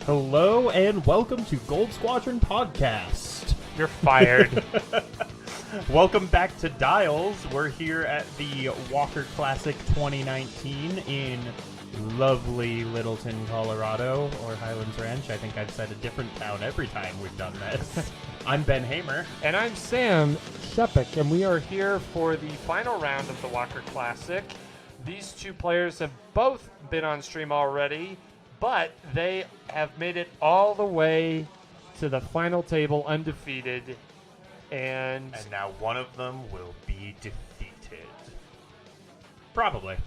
Hello and welcome to Gold Squadron Podcast. You're fired. Welcome back to Dials. We're here at the Walker Classic 2019 in lovely Littleton, Colorado, or Highlands Ranch. I think I've said a different town every time we've done this. I'm Ben Hamer. And I'm Sam Shepik, and we are here for the final round of the Walker Classic. These two players have both been on stream already, but they have made it all the way to the final table undefeated. And now one of them will be defeated. Probably.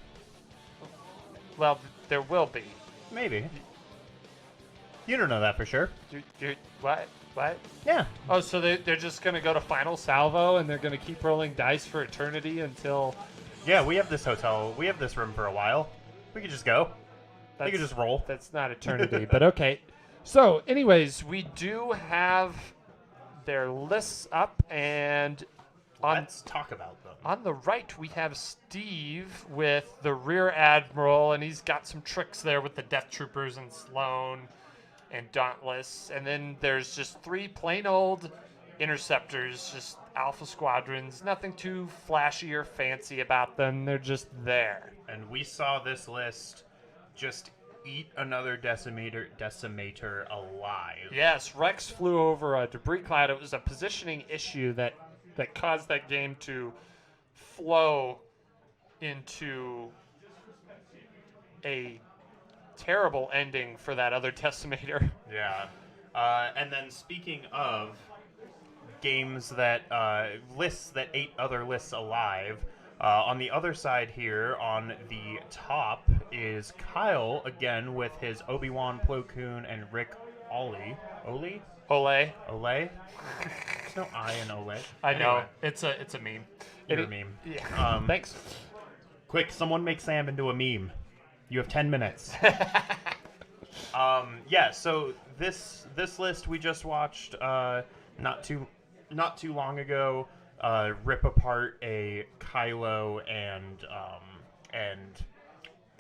well, there will be. Maybe. You don't know that for sure. What? Yeah. Oh, so they're just going to go to final salvo, and they're going to keep rolling dice for eternity until... Yeah, we have this hotel. We have this room for a while. We could just go. We could just roll. That's not eternity, but okay. So, anyways, we do have their lists up, and Let's talk about them. on the right we have Steve with the Rear Admiral, and he's got some tricks there with the Death Troopers and Sloan and Dauntless. And then there's just three plain old interceptors, just Alpha Squadrons, nothing too flashy or fancy about them. They're just there. And we saw this list just eat another decimator alive. Yes, Rex flew over a debris cloud. It was a positioning issue that caused that game to flow into a terrible ending for that other decimator. Yeah. And then speaking of games that lists that ate other lists alive, on the other side here, on the top, is Kyle again with his Obi-Wan, Plo Koon, and Rick Ollie. Ole. Ole? There's no I in Ole. I know. Anyway, It's a meme. you're a meme. Yeah. Thanks. Quick, someone make Sam into a meme. You have 10 minutes. Yeah, so this list we just watched not too long ago rip apart a Kylo and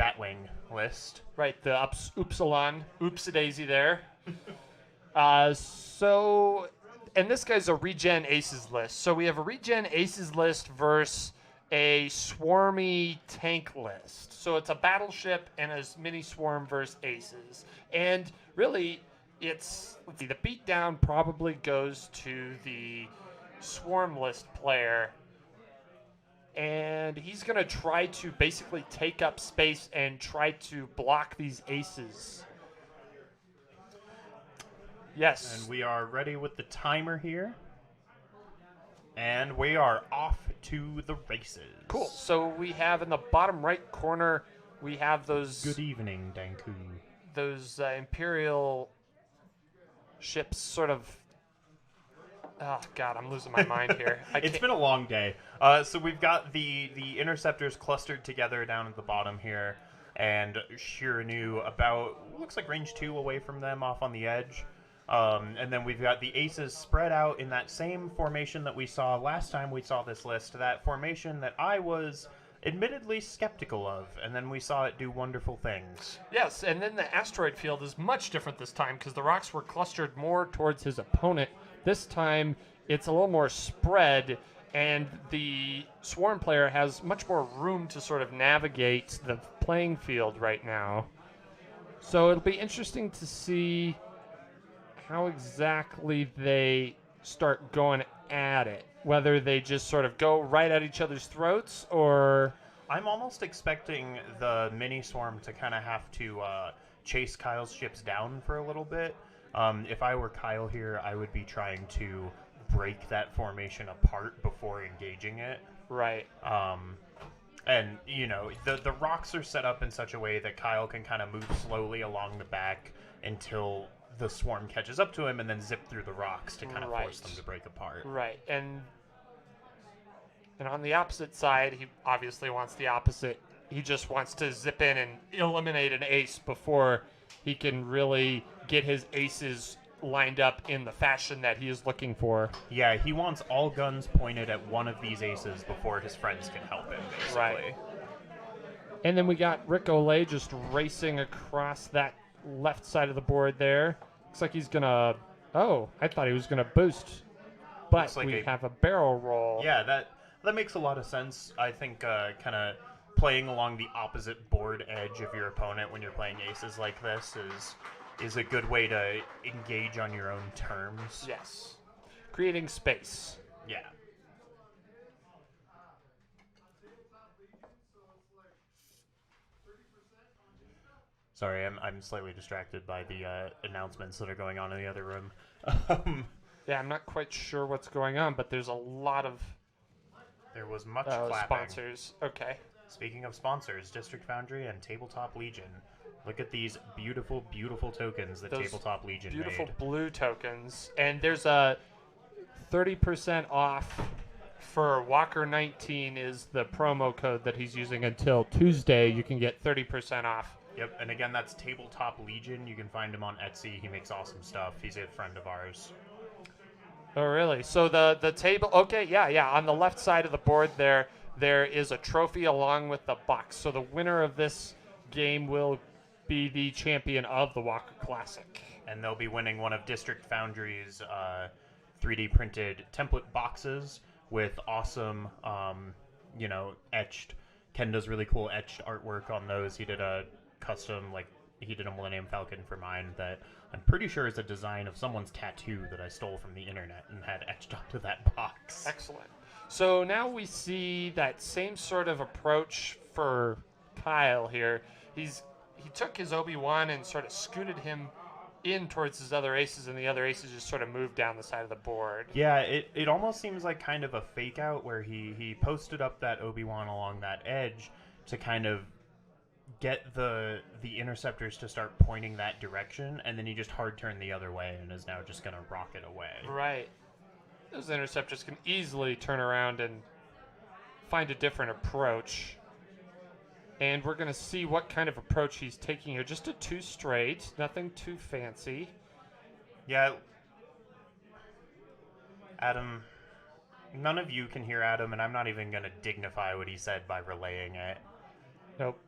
Batwing list. Right, the Upsilon. Oops-a-daisy there. And this guy's a regen aces list. So we have a regen aces list versus a swarmy tank list. So it's a battleship and a mini swarm versus aces. And really, let's see, the beatdown probably goes to the swarm list player. And he's going to try to basically take up space and try to block these aces. Yes. And we are ready with the timer here. And we are off to the races. Cool. So we have in the bottom right corner, we have those... Good evening, Danku. Those Imperial ships sort of... Oh, God, I'm losing my mind here. It's been a long day. So we've got the interceptors clustered together down at the bottom here. And Shiranu about, looks like range 2 away from them off on the edge. And then we've got the aces spread out in that same formation that we saw last time we saw this list. That formation that I was admittedly skeptical of. And then we saw it do wonderful things. Yes, and then the asteroid field is much different this time because the rocks were clustered more towards his opponent. This time, it's a little more spread, and the swarm player has much more room to sort of navigate the playing field right now. So it'll be interesting to see how exactly they start going at it. Whether they just sort of go right at each other's throats, or... I'm almost expecting the mini swarm to kind of have to chase Kyle's ships down for a little bit. If I were Kyle here, I would be trying to break that formation apart before engaging it. Right. And, you know, the rocks are set up in such a way that Kyle can kind of move slowly along the back until the swarm catches up to him and then zip through the rocks to kind of force them to break apart. Right. And on the opposite side, he obviously wants the opposite. He just wants to zip in and eliminate an ace before he can really get his aces lined up in the fashion that he is looking for. Yeah, he wants all guns pointed at one of these aces before his friends can help him, basically. Right. And then we got Rick Olay just racing across that left side of the board there. Looks like he's gonna. Oh, I thought he was gonna boost, but Looks like we a- have a barrel roll. Yeah, that makes a lot of sense. I think kind of playing along the opposite board edge of your opponent when you're playing aces like this is a good way to engage on your own terms. Yes, creating space. Yeah. Sorry, I'm slightly distracted by the announcements that are going on in the other room. Yeah, I'm not quite sure what's going on, but there's a lot of There was much clapping. sponsors. Okay. Speaking of sponsors, District Foundry and Tabletop Legion. Look at these beautiful, beautiful tokens that Those Tabletop Legion beautiful made. blue tokens, and there's a 30% off for Walker19 is the promo code that he's using until Tuesday. You can get 30% off. Yep, and again, that's Tabletop Legion. You can find him on Etsy. He makes awesome stuff. He's a friend of ours. Oh, really? So the table. Okay, yeah. On the left side of the board there is a trophy along with the box. So the winner of this game will be the champion of the Walker Classic. And they'll be winning one of District Foundry's 3D printed template boxes with awesome, etched. Ken does really cool etched artwork on those. He did a custom, he did a Millennium Falcon for mine that I'm pretty sure is a design of someone's tattoo that I stole from the internet and had etched onto that box. Excellent. So now we see that same sort of approach for Kyle here. He took his Obi-Wan and sort of scooted him in towards his other aces, and the other aces just sort of moved down the side of the board. Yeah, it almost seems like kind of a fake out where he posted up that Obi-Wan along that edge to kind of get the interceptors to start pointing that direction, and then he just hard turned the other way and is now just going to rocket away. Right. Those interceptors can easily turn around and find a different approach. And we're going to see what kind of approach he's taking here. Just a 2 straight, nothing too fancy. Yeah. Adam, none of you can hear Adam, and I'm not even going to dignify what he said by relaying it. Nope.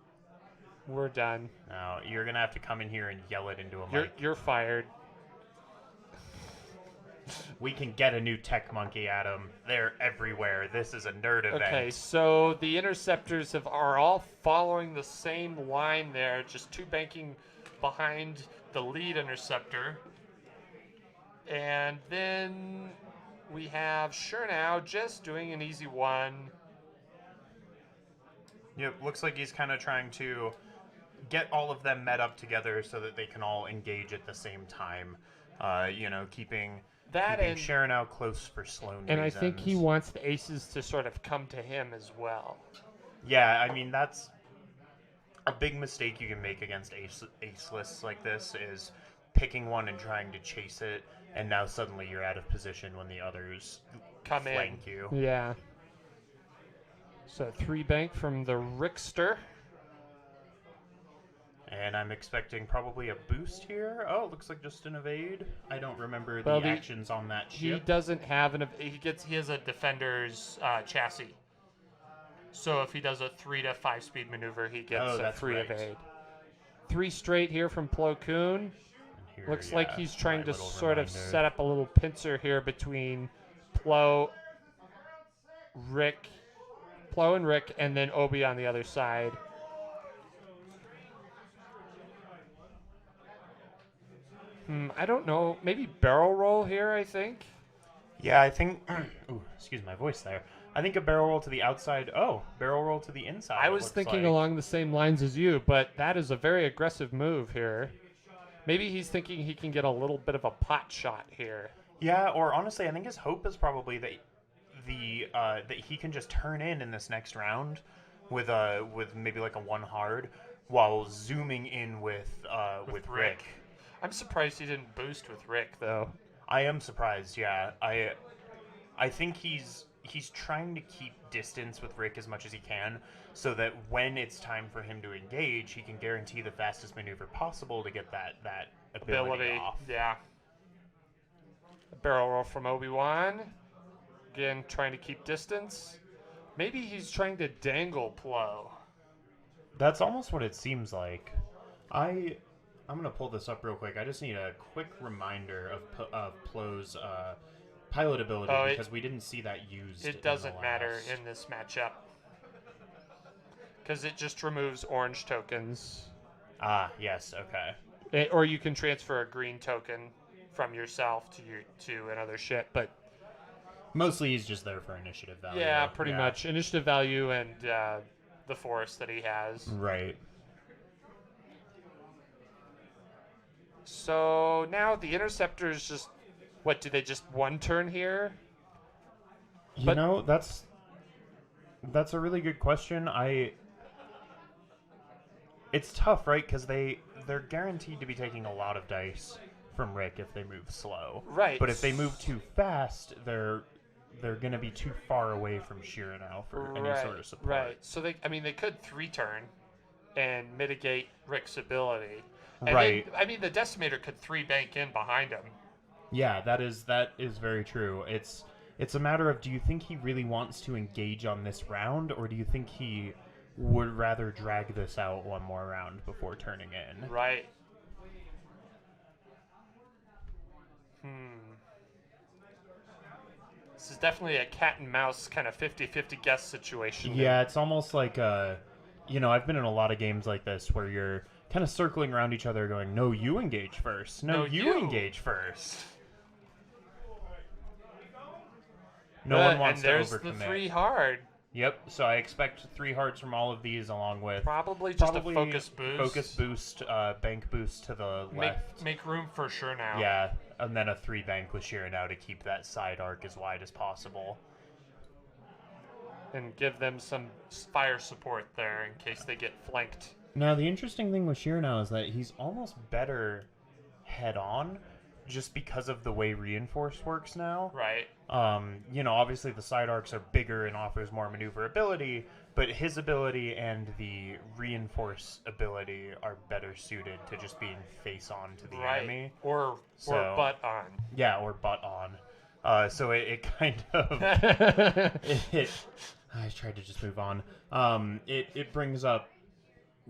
We're done. No, you're going to have to come in here and yell it into a mic. You're fired. We can get a new tech monkey, Adam. They're everywhere. This is a nerd event. Okay, so the interceptors are all following the same line there, just 2 banking behind the lead interceptor. And then we have Chernow just doing an easy 1. Yep, looks like he's kind of trying to get all of them met up together so that they can all engage at the same time. Keeping Sharon out close for Sloan And reasons. I think he wants the aces to sort of come to him as well. Yeah, I mean, that's a big mistake you can make against ace lists like this is picking one and trying to chase it, and now suddenly you're out of position when the others Come flank you. Yeah. So 3 bank from the Rickster. And I'm expecting probably a boost here. Oh, looks like just an evade. I don't remember the Well, actions on that He ship. doesn't have he has a defender's chassis. So if he does a 3 to 5 speed maneuver, he gets a that's free right. evade. 3 straight here from Plo Koon. Here, Looks like he's trying my to little sort of reminder. set up a little pincer here between Plo and Rick, and then Obi on the other side. I don't know. Maybe barrel roll here, I think. Yeah, I think... Ooh, excuse my voice there. I think a barrel roll to the outside. Oh, barrel roll to the inside. I was thinking along the same lines as you, but that is a very aggressive move here. Maybe he's thinking he can get a little bit of a pot shot here. Yeah, or honestly, I think his hope is probably that that he can just turn in this next round with maybe like a 1 hard while zooming in with Rick. I'm surprised he didn't boost with Rick, though. I am surprised. Yeah, I think he's trying to keep distance with Rick as much as he can, so that when it's time for him to engage, he can guarantee the fastest maneuver possible to get that ability off. Yeah. A barrel roll from Obi-Wan. Again, trying to keep distance. Maybe he's trying to dangle Plo. That's almost what it seems like. I'm gonna pull this up real quick. I just need a quick reminder of Plo's pilot ability because we didn't see that used. It doesn't matter in this matchup because it just removes orange tokens. Ah, yes, okay. Or you can transfer a green token from yourself to another ship, but mostly he's just there for initiative value. Yeah, pretty much initiative value and the force that he has. Right. So now the interceptors just do they just one turn here? You know, that's a really good question. It's tough, right? Because they're guaranteed to be taking a lot of dice from Rick if they move slow. Right. But if they move too fast, they're going to be too far away from Shira now for any sort of support. Right. So they could 3-turn and mitigate Rick's ability. And right. Then, the Decimator could 3-bank in behind him. Yeah, that is very true. It's a matter of, do you think he really wants to engage on this round, or do you think he would rather drag this out one more round before turning in? Right. This is definitely a cat and mouse kind of 50-50 guess situation. Yeah, it's almost like I've been in a lot of games like this where you're kind of circling around each other going, no, you engage first. No, you engage first. No one wants to overcommit. And there's the 3 hard. Yep, so I expect 3 hearts from all of these along with... Probably just a focus boost. Focus boost, bank boost to the left. Make room for sure now. Yeah, and then a 3 bank with Shira now to keep that side arc as wide as possible. And give them some fire support there in case they get flanked. Now, the interesting thing with Shira now is that he's almost better head-on just because of the way Reinforce works now. Right. Obviously the side arcs are bigger and offers more maneuverability, but his ability and the Reinforce ability are better suited to just being face-on to the enemy. Or butt-on. Yeah, or butt-on. So it kind of... I tried to just move on. It brings up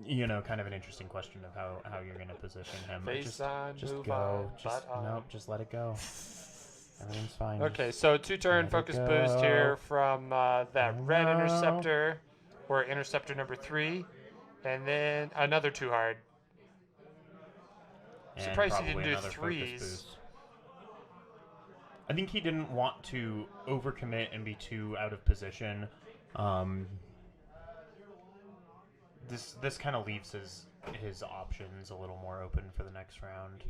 kind of an interesting question of how you're going to position him. Face on, just move go. on, Nope, just let it go. Everything's fine. Okay, so 2-turn focus boost here from that red interceptor, or interceptor number 3, and then another 2 hard. Surprised he didn't do 3s. I think he didn't want to overcommit and be too out of position. This kind of leaves his options a little more open for the next round.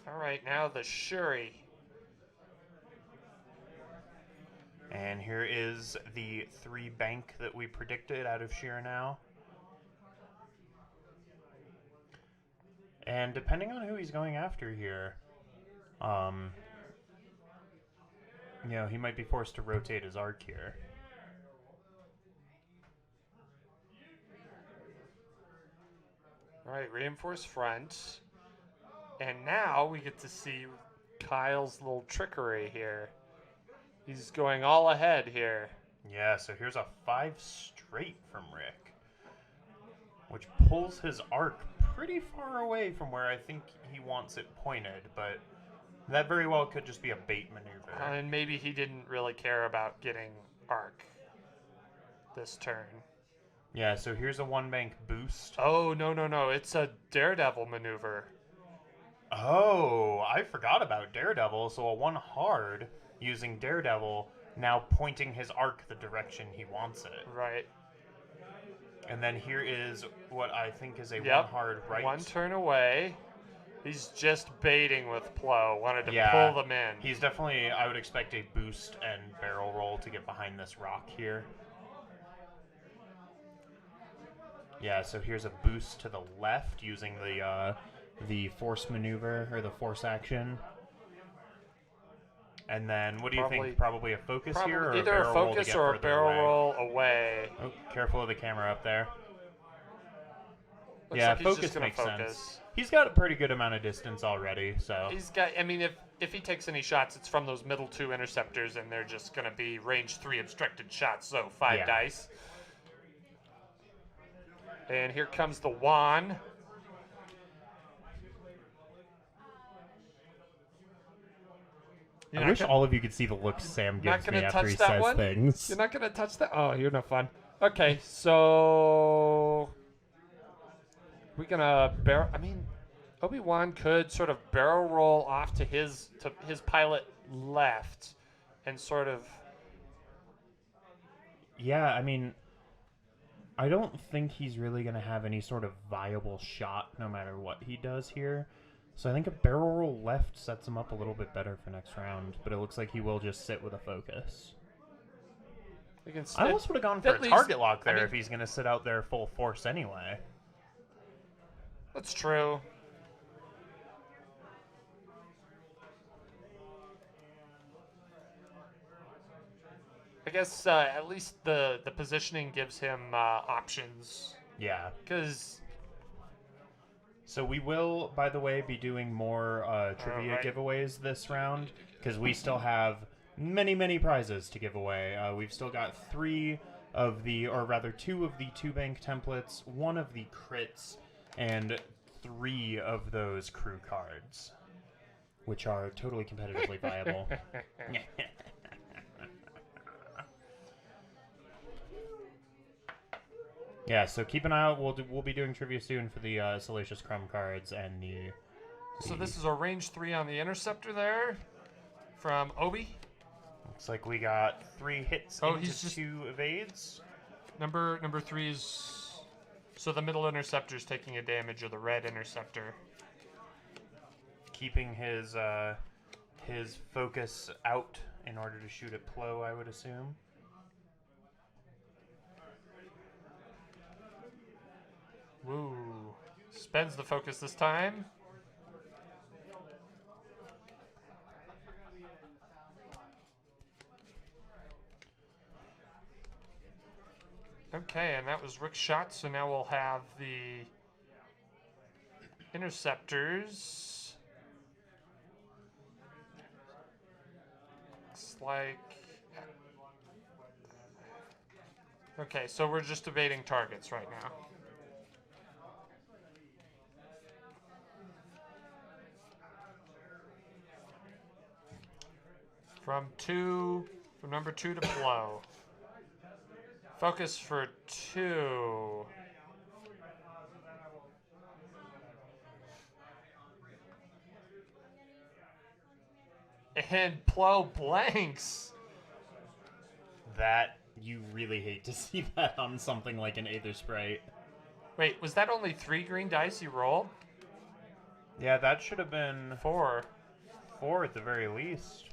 All right, now the Shuri. And here is the 3 bank that we predicted out of Shira now. And depending on who he's going after here, he might be forced to rotate his arc here. All right, reinforce front. And now we get to see Kyle's little trickery here. He's going all ahead here. Yeah, so here's a 5 straight from Rick, which pulls his arc pretty far away from where I think he wants it pointed, but that very well could just be a bait maneuver. And maybe he didn't really care about getting arc this turn. Yeah, so here's a 1 bank boost. Oh, no. It's a Daredevil maneuver. Oh, I forgot about Daredevil. So a 1 hard using Daredevil, now pointing his arc the direction he wants it. Right. And then here is what I think is a 1 hard right. 1 turn away. He's just baiting with Plo. Wanted to pull them in. He's definitely, I would expect a boost and barrel roll to get behind this rock here. Yeah, so here's a boost to the left using the force maneuver, or the force action. And then, what do you think? Probably a focus here, or either a focus or a barrel roll away. Oh, careful of the camera up there. Looks like focus makes sense. He's got a pretty good amount of distance already, so he's got. I mean, if he takes any shots, it's from those middle 2 interceptors, and they're just going to be range 3 obstructed shots, so 5 Yeah. dice. And here comes the Juan. I wish all of you could see the look Sam gives me gonna after he touch that says one? things. You're not going to touch that? Oh, you're not fun. Okay, so we're going to barrel. I mean, Obi-Wan could sort of barrel roll off to his pilot left and sort of. Yeah, I mean, I don't think he's really going to have any sort of viable shot no matter what he does here. So I think a barrel roll left sets him up a little bit better for next round, but it looks like he will just sit with a focus. I almost would have gone for a target lock there if he's going to sit out there full force anyway. That's true. I guess at least the positioning gives him options. Yeah. Because. So we will, by the way, be doing more trivia giveaways this round because we still have many, many prizes to give away. We've still got 2 of the 2-bank templates, 1 of the crits, and 3 of those crew cards, which are totally competitively viable. Yeah, so keep an eye out. We'll be doing trivia soon for the Salacious Crumb cards and the. So this is a range 3 on the interceptor there from Obi. Looks like we got 3 hits into 2 evades. Number 3 is so the middle interceptor is taking a damage, or the red interceptor. Keeping his focus out in order to shoot at Plo, I would assume. Woo. Spends the focus this time. Okay, and that was Rick's shot, so now we'll have the interceptors. Looks like. Okay, so we're just debating targets right now. From number 2 to Plo. Focus for 2. And Plo blanks. That, you really hate to see that on something like an Aether Sprite. Wait, was that only 3 green dice you rolled? Yeah, that should have been 4. 4 at the very least.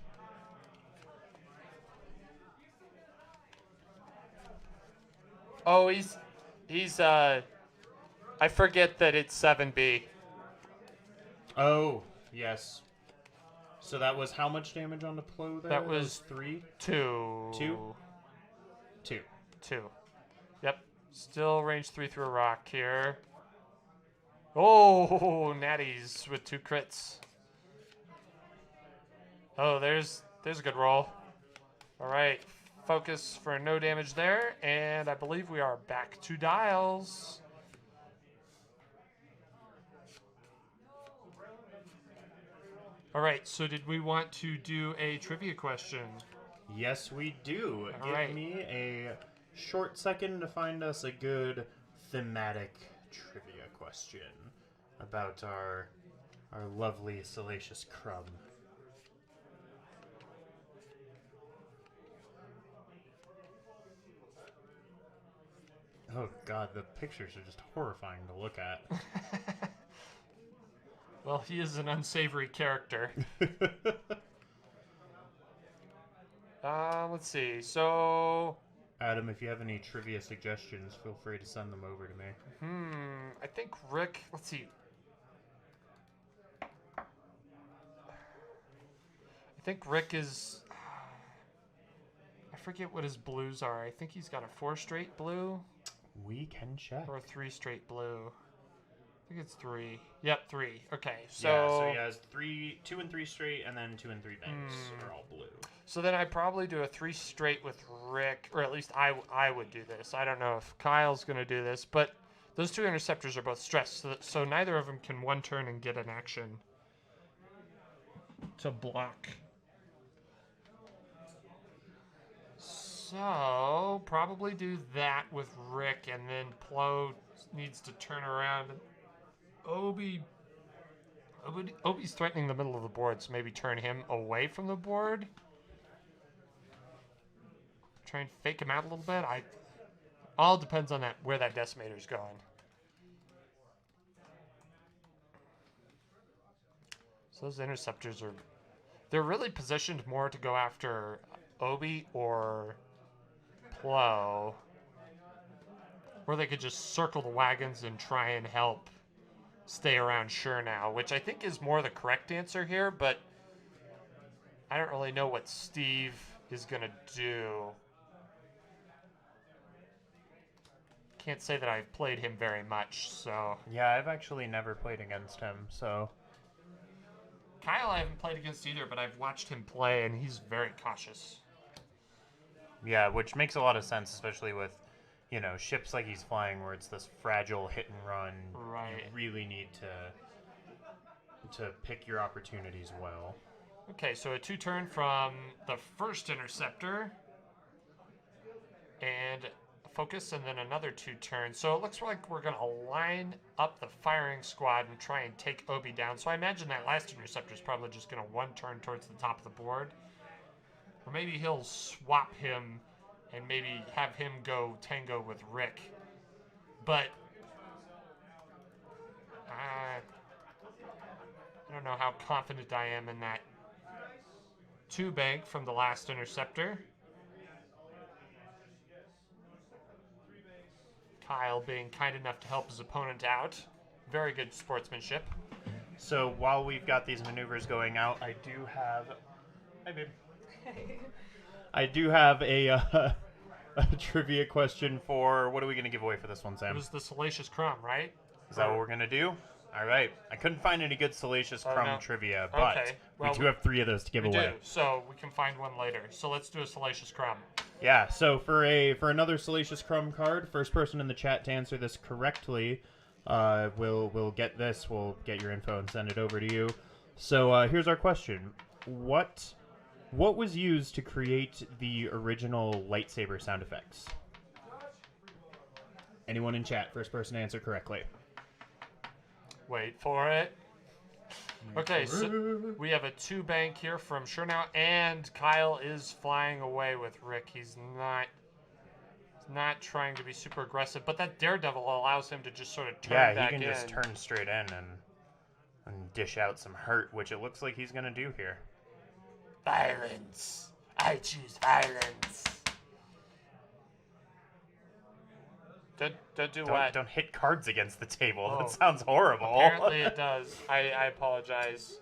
Oh, he's I forget that it's 7B. Oh, yes. So that was how much damage on the Plo there? That was 3? 2. 2? 2. 2. Yep. Still range 3 through a rock here. Oh, natties with 2 crits. Oh, there's a good roll. All right. Focus for no damage there, and I believe we are back to dials. All right, so did we want to do a trivia question? Yes, we do. All Give right. me a short second to find us a good thematic trivia question about our lovely Salacious Crumb. Oh god, the pictures are just horrifying to look at. Well, he is an unsavory character. Let's see. So, Adam, if you have any trivia suggestions, feel free to send them over to me. I think Rick. Let's see. I think Rick is. I forget what his blues are. I think he's got a 4 straight blue. We can check. Or a 3 straight blue. think it's 3. Yep, 3. Okay, so Yeah, so he has 2 and 3 straight, and then 2 and 3 banks are all blue. So then I'd probably do a 3 straight with Rick, or at least I would do this. I don't know if Kyle's going to do this, but those 2 interceptors are both stressed, so neither of them can one turn and get an action to block. So probably do that with Rick, and then Plo needs to turn around. Obi's threatening the middle of the board, so maybe turn him away from the board. Try and fake him out a little bit. All depends on where that decimator's going. So those interceptors they're really positioned more to go after Obi or Plo. Or they could just circle the wagons and try and help stay around Sure now, which I think is more the correct answer here, but I don't really know what Steve is going to do. Can't say that I've played him very much, so... Yeah, I've actually never played against him, so... Kyle I haven't played against either, but I've watched him play, and he's very cautious. Yeah, which makes a lot of sense, especially with, ships like he's flying where it's this fragile hit and run. Right. You really need to pick your opportunities well. Okay, so a 2-turn from the first interceptor. And focus, and then another 2 turns. So it looks like we're going to line up the firing squad and try and take Obi down. So I imagine that last interceptor is probably just going to 1 turn towards the top of the board. Or maybe he'll swap him and maybe have him go tango with Rick. But I don't know how confident I am in that 2 bank from the last interceptor. Kyle being kind enough to help his opponent out. Very good sportsmanship. So while we've got these maneuvers going out, I do have... Hi, babe. I do have a trivia question for... What are we going to give away for this one, Sam? It was the Salacious Crumb, right? Is that what we're going to do? All right. I couldn't find any good Salacious Crumb trivia, but Okay, well, we do have 3 of those to give We away. do, so we can find one later. So let's do a Salacious Crumb. Yeah, so for another Salacious Crumb card, first person in the chat to answer this correctly will get this. We'll get your info and send it over to you. So here's our question. What was used to create the original lightsaber sound effects? Anyone in chat, first person to answer correctly. Wait for it. Okay, so we have a 2 bank here from Sure Now, and Kyle is flying away with Rick. He's not trying to be super aggressive, but that Daredevil allows him to just sort of turn back in. Yeah, he can just turn straight in and dish out some hurt, which it looks like he's going to do here. Violence. I choose violence. Don't do what? Don't hit cards against the table. Oh. That sounds horrible. Apparently it does. I apologize.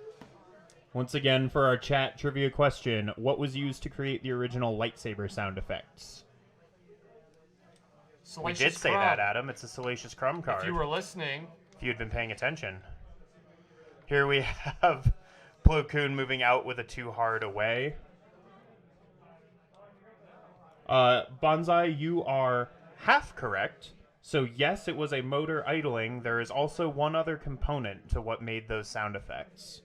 Once again, for our chat trivia question, what was used to create the original lightsaber sound effects? Salacious We did say Crumb. that, Adam. It's a Salacious Crumb card. If you were listening. If you had been paying attention. Here we have Plo Koon moving out with a 2 hard away. Bonsai, you are half correct. So yes, it was a motor idling. There is also one other component to what made those sound effects.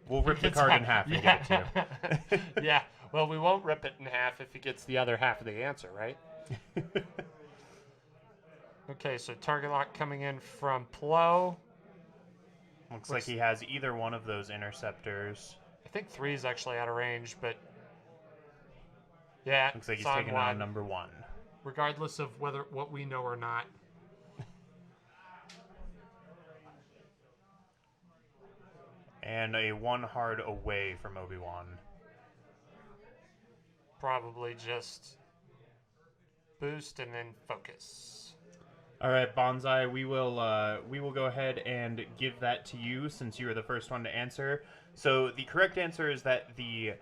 We'll rip the card in half and give it to you. Yeah, well, we won't rip it in half if he gets the other half of the answer, right? Okay, so target lock coming in from Plo. Looks like he has either one of those interceptors. I think 3 is actually out of range, but yeah, Looks like he's it's on taking on number 1. Regardless of what we know or not. And a 1 hard away from Obi-Wan. Probably just boost and then focus. All right, Bonsai, we will go ahead and give that to you since you were the first one to answer. So the correct answer is that the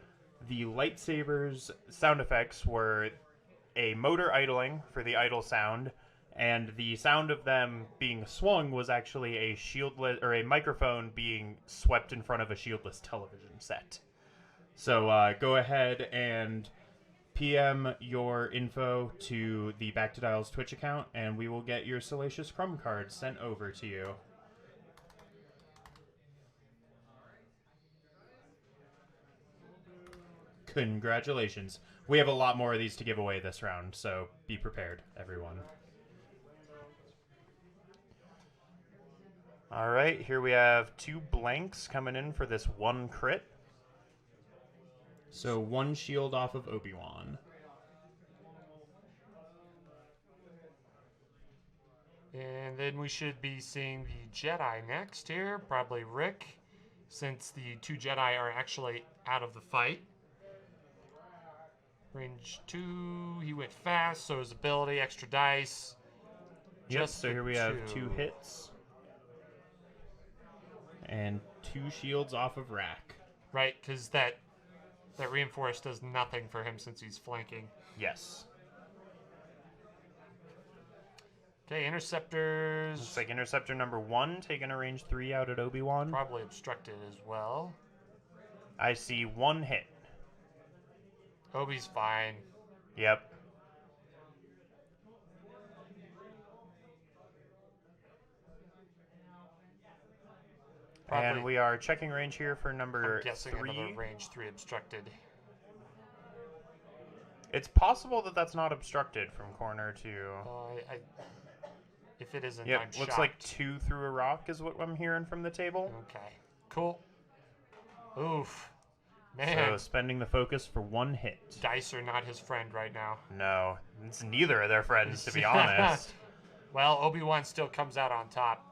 lightsabers sound effects were a motor idling for the idle sound, and the sound of them being swung was actually a shieldless or a microphone being swept in front of a shieldless television set. So go ahead and PM your info to the Back to Dials Twitch account, and we will get your Salacious Crumb card sent over to you. Congratulations. We have a lot more of these to give away this round, so be prepared, everyone. All right, here we have 2 blanks coming in for this 1 crit. So 1 shield off of Obi-Wan. And then we should be seeing the Jedi next here, probably Rick, since the 2 Jedi are actually out of the fight. Range 2, he went fast, so his ability, extra dice. Yep, so here we have 2 hits. And 2 shields off of Rack. Right, because that reinforce does nothing for him since he's flanking. Yes. Okay, interceptors. Looks like interceptor number 1 taking a range 3 out at Obi-Wan. Probably obstructed as well. I see 1 hit. Obi's fine. Yep. Probably, and we are checking range here for number I'm guessing 3. another range 3 obstructed. It's possible that that's not obstructed from corner to... If it isn't, yep, I'm looks shocked. like 2 through a rock is what I'm hearing from the table. Okay, cool. Oof. Man. So spending the focus for 1 hit. Dice are not his friend right now. No, it's neither of their friends, to be honest. Well, Obi-Wan still comes out on top.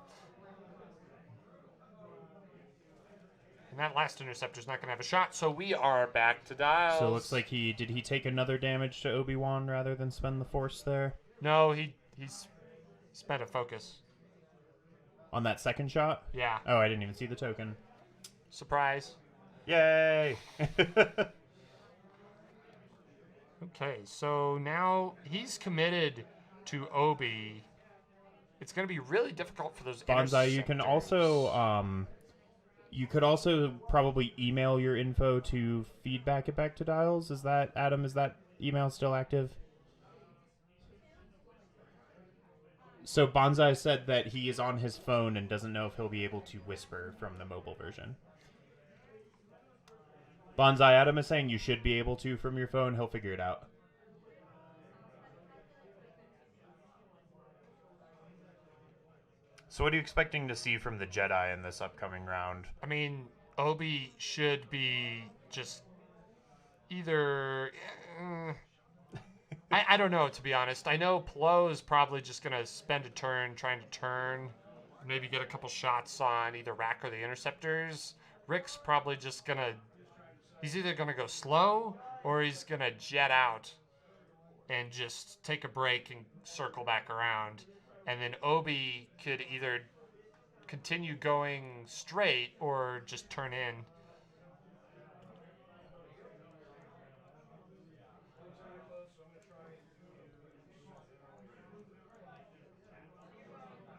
And that last interceptor's not going to have a shot, so we are back to dials. So it looks like did he take another damage to Obi-Wan rather than spend the force there? No, he's spent a focus. On that second shot? Yeah. Oh, I didn't even see the token. Surprise. Yay! Okay, so now he's committed to Obi. It's going to be really difficult for those Bonsai, you can also you could also probably email your info to feedback at Back to Dials. Is that, Adam, is that email still active? So Bonsai said that he is on his phone and doesn't know if he'll be able to whisper from the mobile version. Bonsai, Adam is saying you should be able to from your phone. He'll figure it out. So what are you expecting to see from the Jedi in this upcoming round? I mean, Obi should be just either... I don't know, to be honest. I know Plo is probably just going to spend a turn trying to turn, maybe get a couple shots on either Rack or the interceptors. Rick's probably just going to... He's either going to go slow or he's going to jet out and just take a break and circle back around. And then Obi could either continue going straight or just turn in.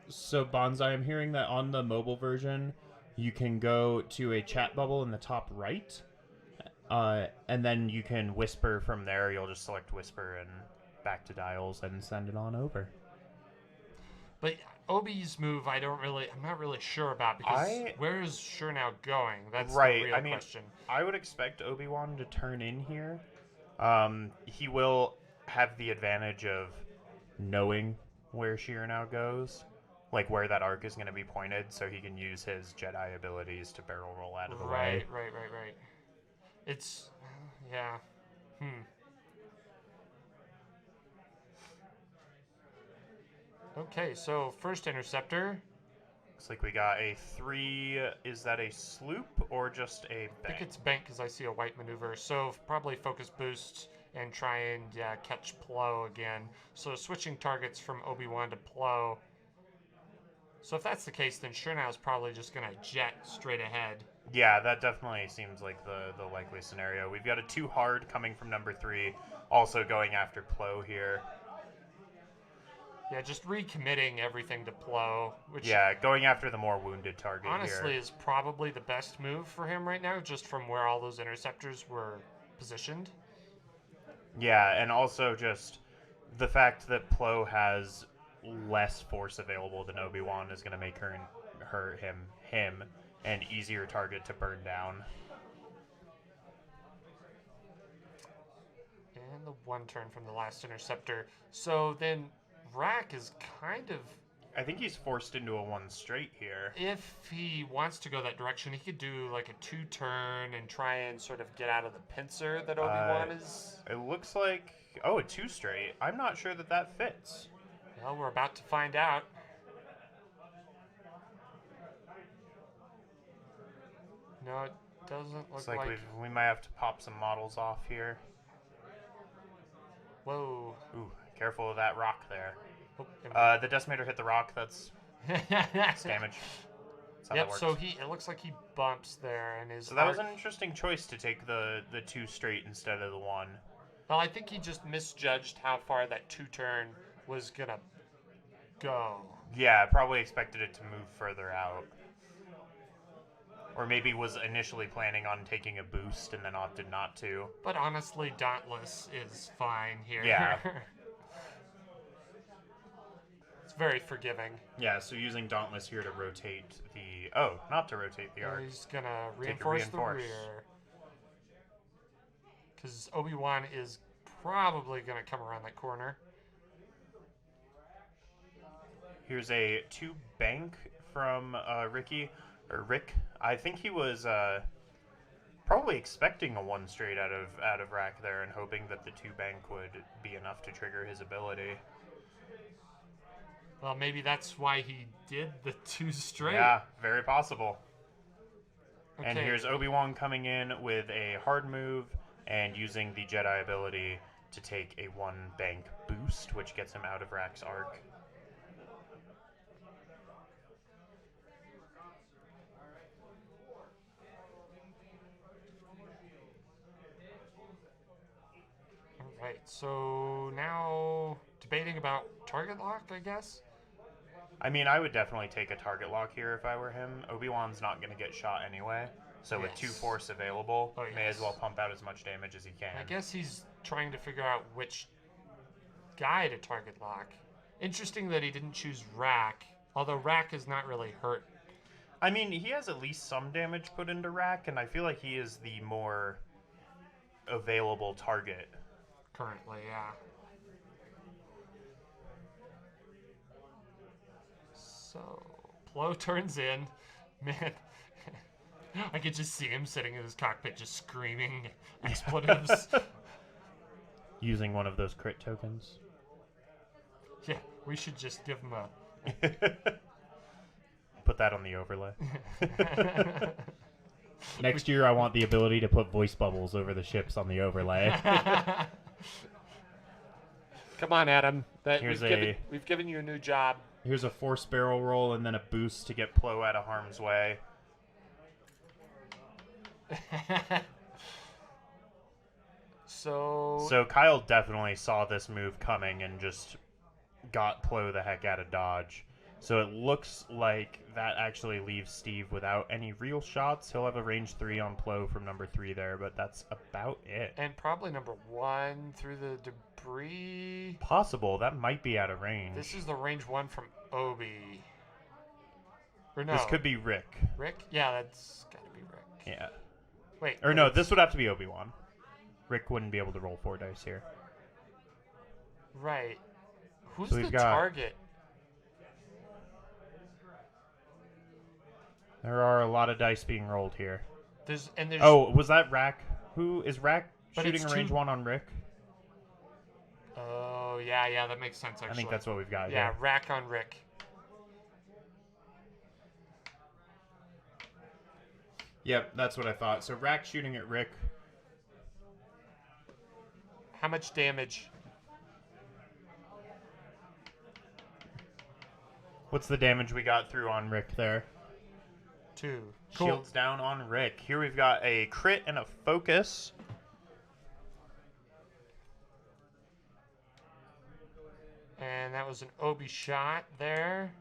So Bonsai, I'm hearing that on the mobile version, you can go to a chat bubble in the top right, and then you can whisper from there. You'll just select whisper and Back to Dials and send it on over. But Obi's move, I'm not really sure about, because where is Chernow going? That's the real question. I would expect Obi-Wan to turn in here. He will have the advantage of knowing where Chernow goes, like where that arc is going to be pointed, so he can use his Jedi abilities to barrel roll out of the way. Right. It's, yeah. Okay, so first interceptor. Looks like we got a 3. Is that a sloop or just a bank? I think it's bank because I see a white maneuver. So probably focus boost and try and catch Plo again. So switching targets from Obi-Wan to Plo. So if that's the case, then Chernow's probably just going to jet straight ahead. Yeah, that definitely seems like the likely scenario. We've got a 2 hard coming from number 3, also going after Plo here. Yeah, just recommitting everything to Plo, which Yeah, going after the more wounded target honestly here. is probably the best move for him right now, just from where all those interceptors were positioned. Yeah, and also just the fact that Plo has less force available than Obi-Wan is going to make him an easier target to burn down. And the 1 turn from the last interceptor. So then Rack is kind of, I think he's forced into a 1 straight here. if he wants to go that direction, he could do like a 2 turn and try and sort of get out of the pincer that Obi-Wan is. It looks like, oh, a 2 straight. I'm not sure that fits. Well, we're about to find out. No, it doesn't look Looks like like. we might have to pop some models off here. Whoa. Ooh, careful of that rock there. Oh, The decimator hit the rock. That's damage. That's how Yep. that works. So it looks like he bumps there, and his. So that was an interesting choice to take the 2 straight instead of the 1. Well, I think he just misjudged how far that 2 turn was gonna go. Yeah, probably expected it to move further out. Or maybe was initially planning on taking a boost and then opted not to. But honestly, Dauntless is fine here. Yeah. It's very forgiving. Yeah, so using Dauntless here to rotate the... Oh, not to rotate the arc. He's gonna Take a reinforce the reinforce. rear. Because Obi-Wan is probably gonna come around that corner. Here's a 2 bank from Rick. I think he was probably expecting a 1 straight out of Rack there and hoping that the 2 bank would be enough to trigger his ability. Well, maybe that's why he did the 2 straight. Yeah, very possible. Okay. And here's Obi-Wan coming in with a hard move and using the Jedi ability to take a 1 bank boost, which gets him out of Rack's arc. Alright, so now debating about target lock, I guess? I mean, I would definitely take a target lock here if I were him. Obi-Wan's not going to get shot anyway, so with 2 Yes. force available, Oh, may as yes. well pump out as much damage as he can. I guess he's trying to figure out which guy to target lock. Interesting that he didn't choose Rack, although Rack is not really hurt. I mean, he has at least some damage put into Rack, and I feel like he is the more available target. Currently, yeah. So, Plo turns in. Man, I could just see him sitting in his cockpit just screaming expletives. Using one of those crit tokens. Yeah, we should just give him a... Put that on the overlay. Next year, I want the ability to put voice bubbles over the ships on the overlay. Come on, Adam. Here's We've given you a new job. Here's a force barrel roll and then a boost to get Plo out of harm's way. So Kyle definitely saw this move coming and just got Plo the heck out of dodge. So it looks like that actually leaves Steve without any real shots. He'll have a range 3 on Plo from number 3 there, but that's about it. And probably number 1 through the debris. Possible. That might be out of range. This is the range 1 from Obi. Or no. This could be Rick. Rick? Yeah, that's gotta be Rick. Yeah. Wait. Or no, this would have to be Obi-Wan. Rick wouldn't be able to roll 4 dice here. Right. Who's So the we've got- target? There are a lot of dice being rolled here. There's Oh, was that Rack? Who is Rack But shooting it's a range two- 1 on Rick? Oh, yeah, that makes sense, actually. I think that's what we've got Yeah, here. Rack on Rick. Yep, that's what I thought. So Rack shooting at Rick. How much damage? What's the damage we got through on Rick there? 2. Cool. Shields down on Rick. Here we've got a crit and a focus. And that was an Obi shot there.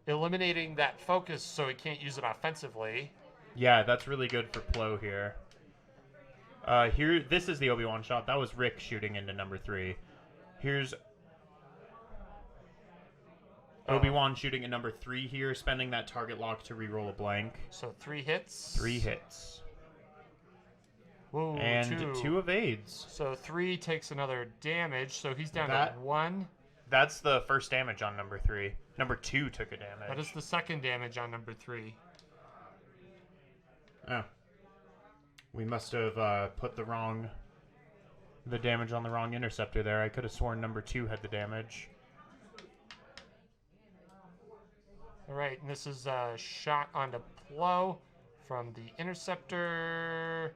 Eliminating that focus so he can't use it offensively. Yeah, that's really good for Plo here. This is the Obi-Wan shot. That was Rick shooting into number 3. Here's Obi-Wan shooting at number 3 here, spending that target lock to re-roll a blank. So 3 hits. 3 hits. Whoa, And 2 evades. So 3 takes another damage, so he's down to 1. That's the first damage on number 3. Number 2 took a damage. That is the second damage on number 3. Oh. We must have put the damage on the wrong interceptor there. I could have sworn number 2 had the damage. All right, and this is a shot onto Plo from the interceptor.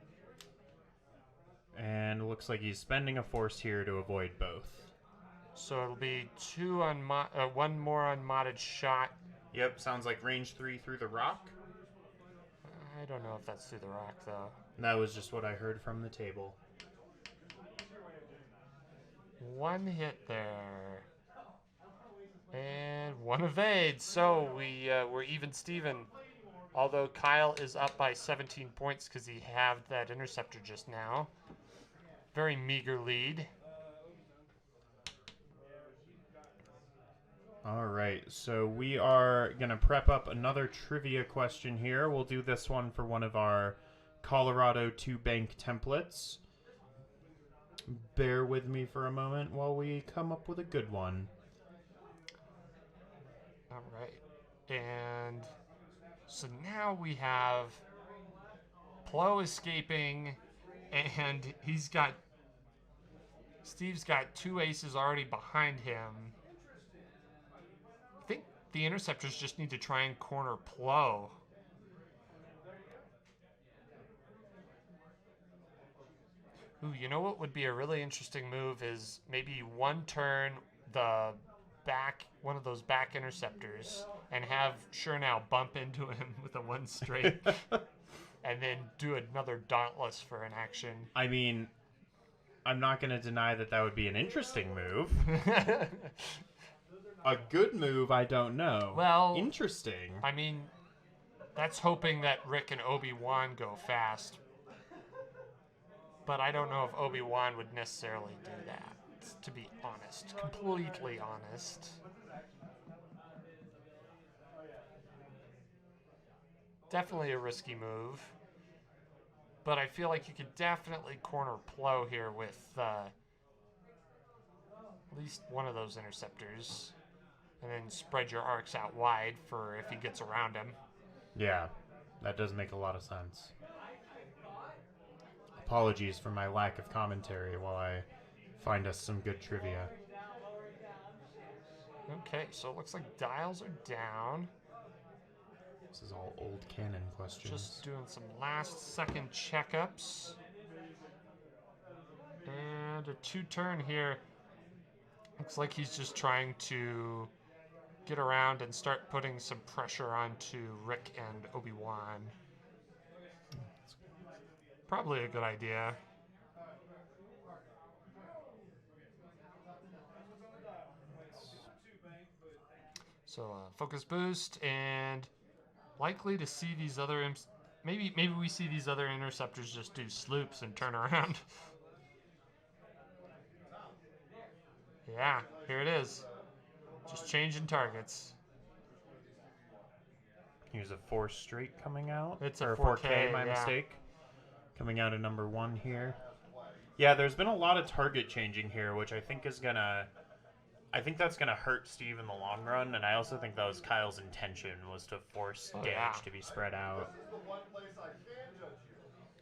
And it looks like he's spending a force here to avoid both. So it'll be 1 more unmodded shot. Yep, sounds like range 3 through the rock. I don't know if that's through the rock, though. That was just what I heard from the table. 1 hit there. And 1 evade. So we're even Steven. Although Kyle is up by 17 points because he had that interceptor just now. Very meager lead. All right, so we are going to prep up another trivia question here. We'll do this one for one of our Colorado 2-bank templates. Bear with me for a moment while we come up with a good one. All right. And so now we have Plo escaping, and Steve's got 2 aces already behind him. I think the interceptors just need to try and corner Plo. Ooh, you know what would be a really interesting move is maybe 1 turn one of those back interceptors and have Sure Now bump into him with a 1 straight and then do another Dauntless for an action. I mean, I'm not going to deny that would be an interesting move. A good move, I don't know. Well, interesting. I mean, that's hoping that Rick and Obi-Wan go fast. But I don't know if Obi-Wan would necessarily do that, to be honest. Completely honest. Definitely a risky move. But I feel like you could definitely corner Plo here with at least one of those interceptors. And then spread your arcs out wide for if he gets around him. Yeah, that does make a lot of sense. Apologies for my lack of commentary while I find us some good trivia. Okay, so it looks like dials are down. This is all old canon questions. Just doing some last second checkups. And a 2-turn here. Looks like he's just trying to get around and start putting some pressure onto Rick and Obi-Wan. Probably a good idea. So focus boost, and likely to see these other maybe we see these other interceptors just do sloops and turn around. Yeah, here it is. Just changing targets. Here's a 4 straight coming out. It's a or 4K, my yeah. mistake. Coming out of number 1 here. Yeah, there's been a lot of target changing here, which I think is gonna... I think that's gonna hurt Steve in the long run, and I also think that was Kyle's intention, was to force damage to be spread out.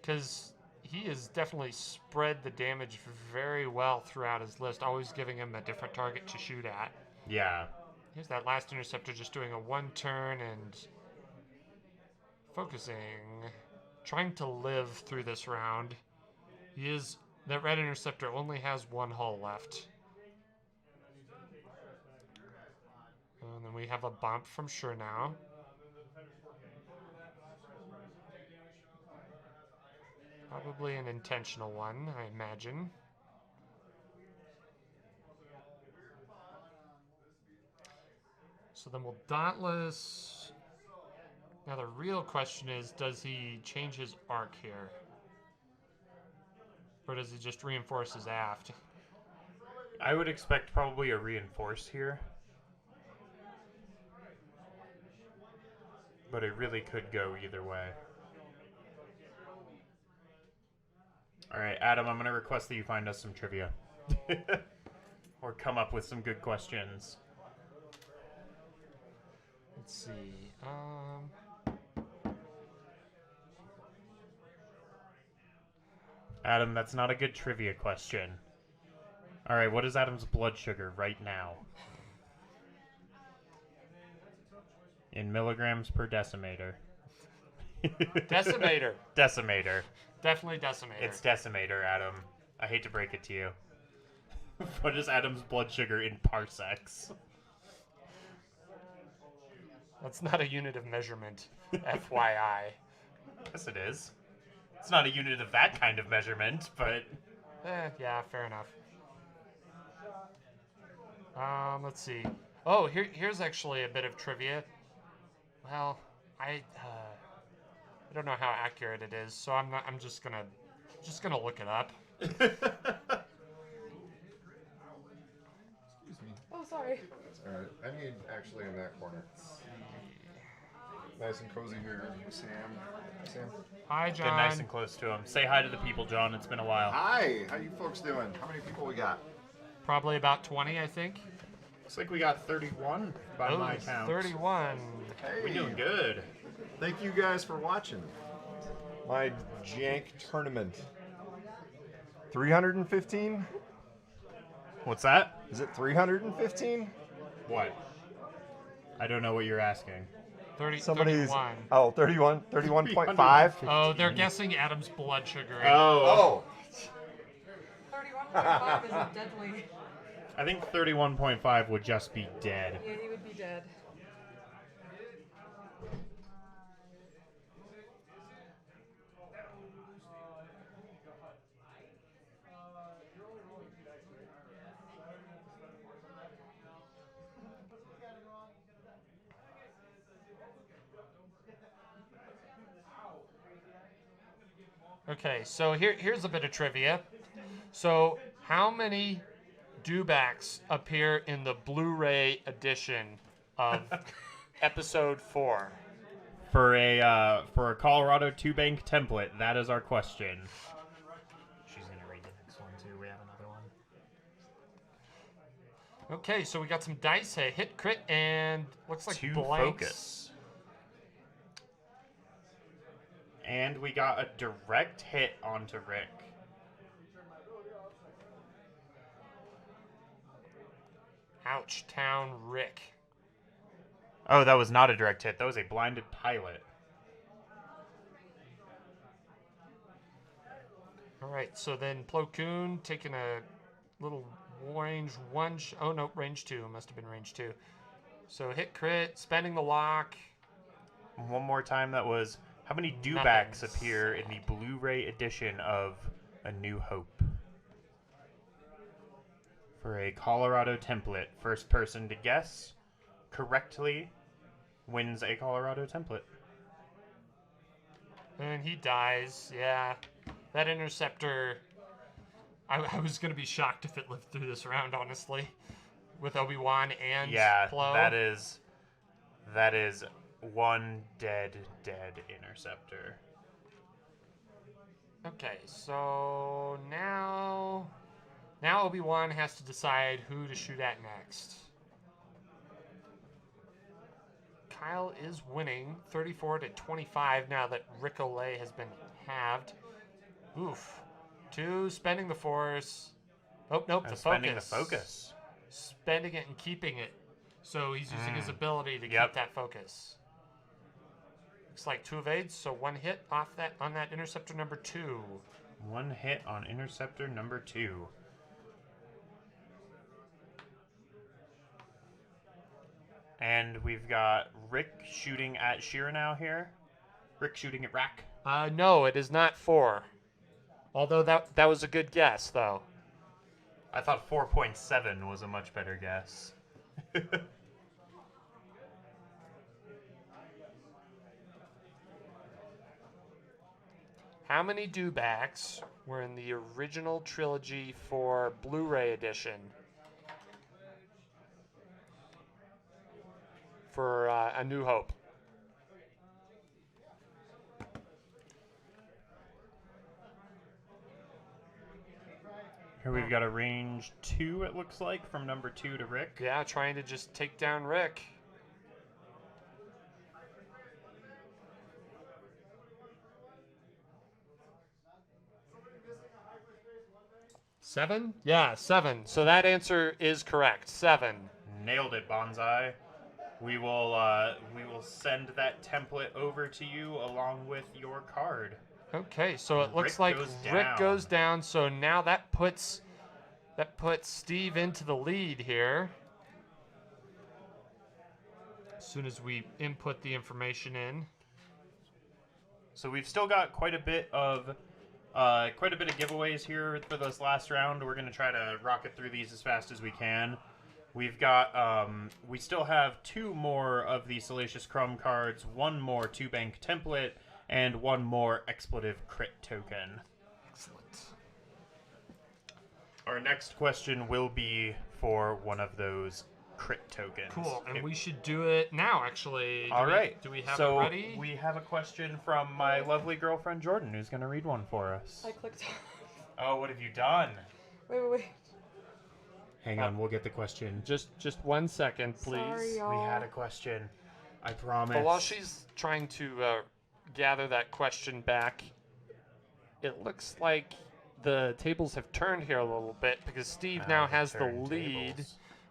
Because he has definitely spread the damage very well throughout his list, always giving him a different target to shoot at. Yeah. Here's that last interceptor just doing a 1-turn and focusing, trying to live through this round. That red interceptor only has 1 hull left. And then we have a bump from Sure Now. Probably an intentional one, I imagine. So then we'll Dauntless. Now the real question is, does he change his arc here? Or does he just reinforce his aft? I would expect probably a reinforce here. But it really could go either way. Alright, Adam, I'm going to request that you find us some trivia. Or come up with some good questions. Let's see. Adam, that's not a good trivia question. Alright, what is Adam's blood sugar right now? In milligrams per decimeter. Decimeter. Decimeter. Definitely decimeter. It's decimeter, Adam. I hate to break it to you. What is Adam's blood sugar in parsecs? That's not a unit of measurement, FYI. Yes, it is. It's not a unit of that kind of measurement, but... Yeah, fair enough. Let's see. Oh, here's actually a bit of trivia. Well, I don't know how accurate it is, so I'm just gonna look it up. Excuse me. Oh, sorry. It's all right. I need actually in that corner. Nice and cozy here with Sam. Hi, Sam. Hi, Get John. nice and close to him. Say hi to the people, John. It's been a while. Hi. How you folks doing? How many people we got? Probably about 20, I think. Looks like we got 31 by my count. 31. Hey. We're doing good. Thank you guys for watching my jank tournament. 315? What's that? Is it 315? What? I don't know what you're asking. 31. Oh, 31, 31.5. Oh, they're guessing Adam's blood sugar. Oh. 31.5 is deadly. I think 31.5 would just be dead. Yeah, he would be dead. Okay, so here's a bit of trivia. So, how many dewbacks appear in the Blu-ray edition of Episode 4? For a Colorado 2-bank template, that is our question. She's gonna read the next one too. We have another one. Okay, so we got some dice, a hit, crit, and looks like 2 blanks. focus. And we got a direct hit onto Rick. Ouch, town Rick. Oh, that was not a direct hit. That was a blinded pilot. All right, so then Plo Koon taking a little range 1. Oh, no, range 2. Must have been range 2. So hit, crit, spending the lock. One more time, that was... How many dewbacks Nothing. appear in the Blu-ray edition of A New Hope? For a Colorado template, first person to guess correctly wins a Colorado template. And he dies, yeah. That interceptor, I was going to be shocked if it lived through this round, honestly. With Obi-Wan and Plo. that is one dead interceptor. Okay, so now Obi-Wan has to decide who to shoot at next. Kyle is winning 34-25 now that Rick-O-Lay has been halved. Oof. 2, spending the force. Oh, nope, the Spending focus. the focus. Spending it and keeping it. So he's using his ability to Yep. keep that focus. Looks like 2 evades, so 1 hit off that on that interceptor number 2. 1 hit on interceptor number 2. And we've got Rick shooting at Shiranow here. Rick shooting at Rack. No, it is not 4. Although that was a good guess, though. I thought 4.7 was a much better guess. How many dewbacks were in the original trilogy for Blu-ray edition? For A New Hope. Here we've got a range 2, it looks like, from number 2 to Rick. Yeah, trying to just take down Rick. Seven? Yeah, 7. So that answer is correct. 7. Nailed it, Bonsai. We will send that template over to you along with your card. Okay, so it looks Rick like goes Rick down. goes down. So now that puts Steve into the lead here. As soon as we input the information in. So we've still got quite a bit of giveaways here for this last round. We're gonna try to rocket through these as fast as we can. We've got we still have 2 more of the Salacious Crumb cards, 1 more 2-bank template, and 1 more expletive crit token. Excellent. Our next question will be for one of those crit tokens. Cool, and we should do it now, actually. All right. Do we have so it ready? we have a question from my lovely girlfriend Jordan, who's going to read one for us. I clicked off. Oh, what have you done? Wait. Hang on, we'll get the question. Just 1 second, please. Sorry, y'all. We had a question. I promise. But while she's trying to gather that question back, it looks like the tables have turned here a little bit because Steve now has the lead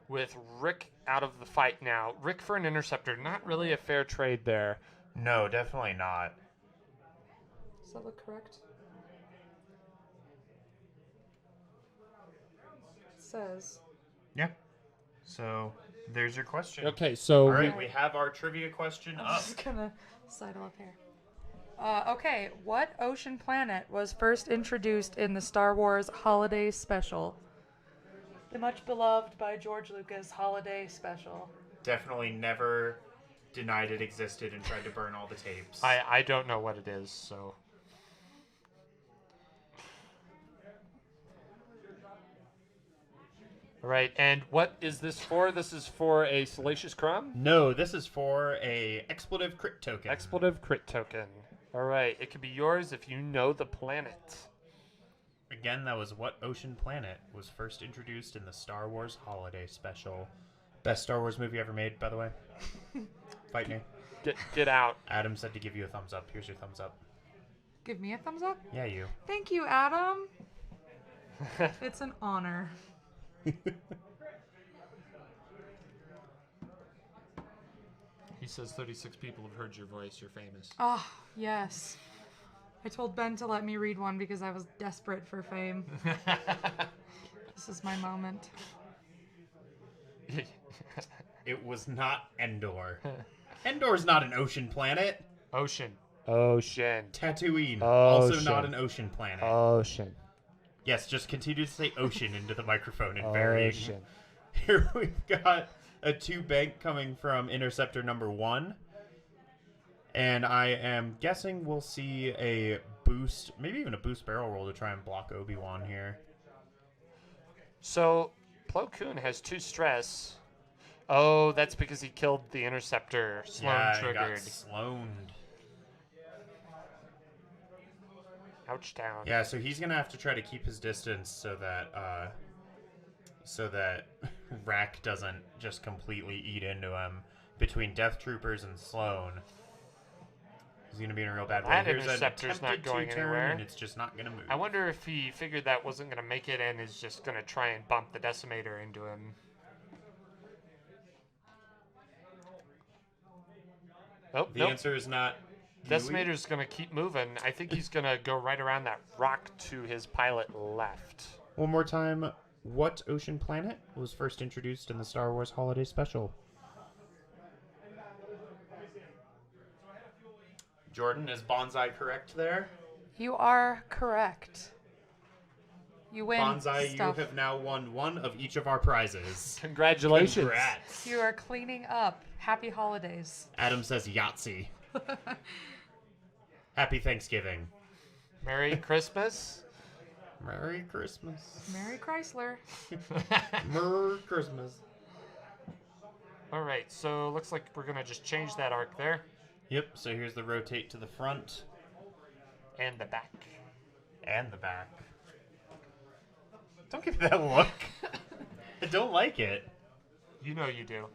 with Rick out of the fight now. Rick for an interceptor, not really a fair trade there. No, definitely not. Does that look correct? It says. Yeah. So there's your question. Okay, so All right, we have our trivia question I'm up. just gonna sidle up here. Okay, what ocean planet was first introduced in the Star Wars Holiday Special? The much beloved by George Lucas Holiday Special. Definitely never denied it existed and tried to burn all the tapes. I don't know what it is, so. All right, and what is this for? This is for a Salacious Crumb? No, this is for a expletive crit token. Expletive crit token. All right, it could be yours if you know the planet. Again, that was what ocean planet was first introduced in the Star Wars Holiday Special. Best Star Wars movie ever made, by the way. Fight me. Get out. Adam said to give you a thumbs up. Here's your thumbs up. Give me a thumbs up? Yeah, you. Thank you, Adam. It's an honor. He says 36 people have heard your voice. You're famous. Oh, yes. I told Ben to let me read one because I was desperate for fame. This is my moment. It was not Endor. Endor's not an ocean planet. Ocean. Tatooine, also Ocean. not an ocean planet. Ocean. Yes, just continue to say ocean into the microphone and varying. Ocean. Here we've got a 2-bank coming from Interceptor number 1. And I am guessing we'll see a boost, maybe even a boost barrel roll to try and block Obi-Wan here. So, Plo Koon has 2 stress. Oh, that's because he killed the interceptor. Sloan Yeah, he triggered. got sloaned. Ouch down. Yeah, so he's gonna have to try to keep his distance so that Rack doesn't just completely eat into him. Between Death Troopers and Sloan, he's gonna be in a real bad way. That Here's an interceptor's not attempted going two-turn, anywhere. and it's just not gonna move. I wonder if he figured that wasn't going to make it and is just going to try and bump the decimator into him. Oh, The nope. answer is not. Decimator's going to keep moving. I think he's going to go right around that rock to his pilot left. One more time. What ocean planet was first introduced in the Star Wars Holiday Special? Jordan, is Bonsai correct there? You are correct. You win Bonsai, stuff. you have now won one of each of our prizes. Congratulations. Congrats. You are cleaning up. Happy holidays. Adam says Yahtzee. Happy Thanksgiving. Merry Christmas. Merry Christmas. Merry Chrysler. Merry Christmas. All right, so looks like we're gonna just change that arc there Yep, so here's the rotate to the front and the back. and the back. Don't give me that look. I don't like it. You know you do.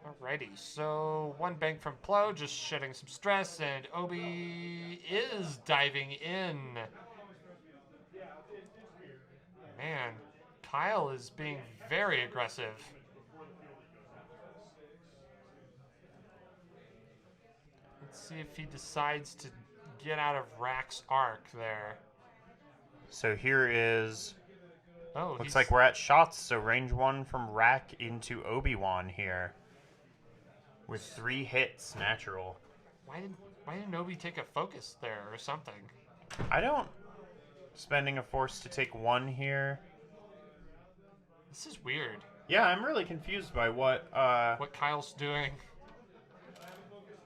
Alrighty, so one bank from Plo, just shedding some stress, and Obi is diving in. Man, Kyle is being very aggressive. Let's see if he decides to get out of Rack's arc there. So here is... Oh, Looks he's- like we're at shots, so range 1 from Rack into Obi-Wan here. With 3 hits, natural. Why didn't Obi take a focus there or something? I don't... Spending a force to take 1 here. This is weird. Yeah, I'm really confused by what Kyle's doing.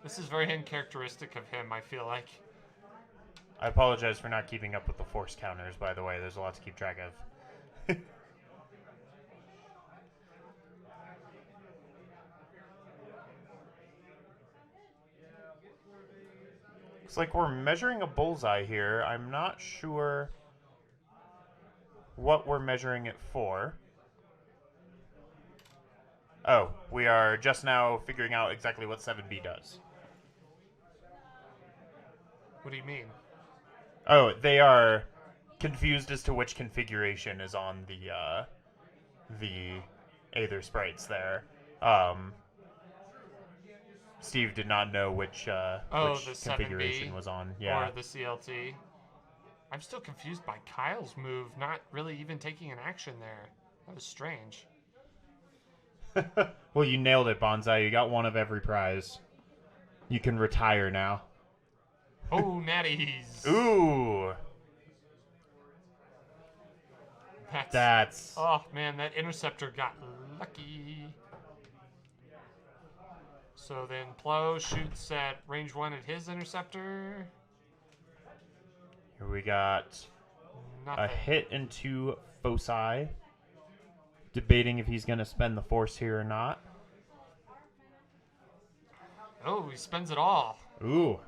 This is very uncharacteristic of him, I feel like. I apologize for not keeping up with the force counters, by the way. There's a lot to keep track of. Looks like we're measuring a bullseye here. I'm not sure what we're measuring it for. Oh, we are just now figuring out exactly what 7B does. What do you mean? Oh, they are confused as to which configuration is on the Aether sprites there. Steve did not know which The configuration 7B was on. Yeah. Or the CLT. I'm still confused by Kyle's move, not really even taking an action there. That was strange. Well, you nailed it, Bonsai. You got one of every prize. You can retire now. Oh, natties. Ooh. That's Oh, man, that interceptor got lucky. So then Plo shoots at range 1 at his interceptor. here we got Nothing. a hit and 2 foci. Debating if he's going to spend the force here or not. Oh, he spends it all. Ooh.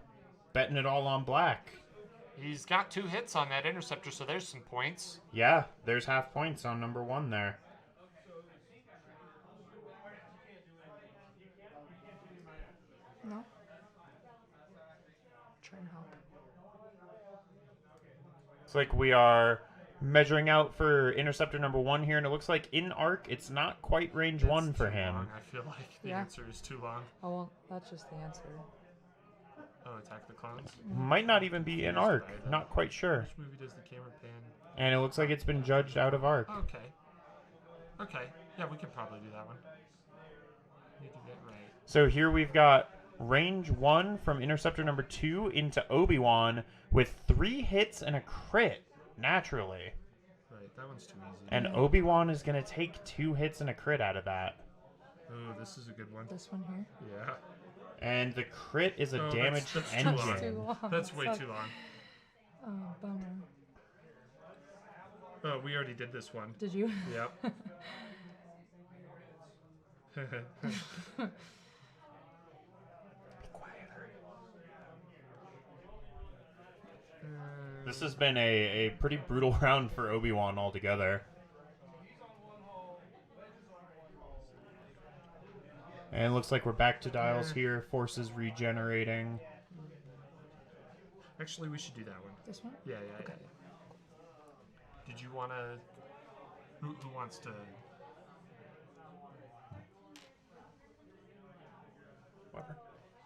Betting it all on black. He's got 2 hits on that interceptor, so there's some points. Yeah, there's half points on number 1 there. No. Trying to help. It's like we are measuring out for interceptor number 1 here, and it looks like in arc, it's not quite range 1 for him. I feel like the Yeah. answer is too long. Oh, well, that's just the answer. Oh, attack the clones. Might not even be in arc. Not quite sure. Which movie does the camera pan? And it looks like it's been judged out of arc. Okay. Okay. Yeah, we can probably do that one. You did it right. So here we've got range 1 from interceptor number 2 into Obi-Wan with 3 hits and a crit, naturally. Right, that one's too easy. And Obi-Wan is going to take 2 hits and a crit out of that. Oh, this is a good one. This one here. Yeah. And the crit is a Oh, damaged that's too engine. long. That's too long. That's way Sucks. too long. Oh, bummer. Oh, we already did this one. Did you? Yep. This has been a pretty brutal round for Obi-Wan altogether. And it looks like we're back to dials here. Forces regenerating. Actually, we should do that one. This one? Yeah. Did you want to... Who wants to...